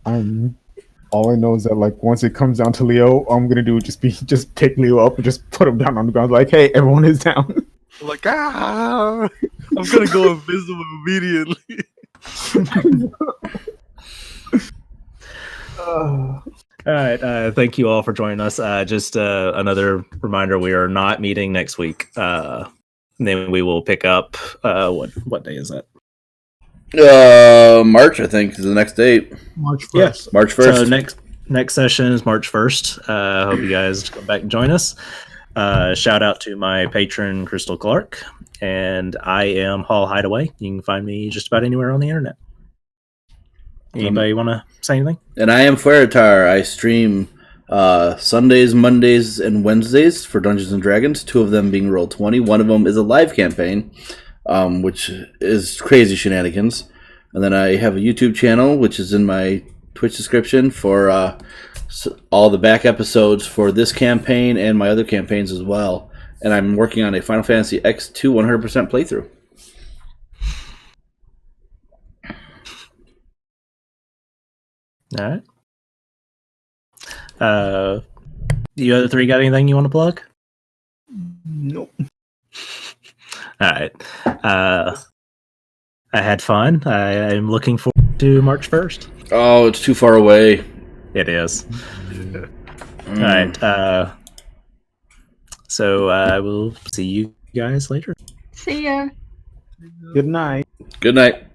All I know is that like once it comes down to Leo, all I'm gonna do is just pick Leo up and just put him down on the ground. Like, hey, everyone is down. Like, I'm gonna go invisible immediately. All right. Thank you all for joining us. Just another reminder: we are not meeting next week. Then we will pick up. What day is that? March, I think, is the next date. March 1st. Yes, March 1st. So next session is March 1st. I hope you guys come back and join us. Shout out to my patron Crystal Clark, and I am Hall Hideaway. You can find me just about anywhere on the internet. Anybody want to say anything? And I am Fueritar. I stream Sundays, Mondays, and Wednesdays for Dungeons and Dragons. 2 of them being Roll20. One of them is a live campaign, which is crazy shenanigans. And then I have a YouTube channel, which is in my Twitch description for all the back episodes for this campaign and my other campaigns as well. And I'm working on a Final Fantasy X2 100% playthrough. All right. You other 3 got anything you want to plug? Nope. All right. I had fun. I am looking forward to March 1st. Oh, it's too far away. It is. All right. So I will see you guys later. See ya. Good night. Good night.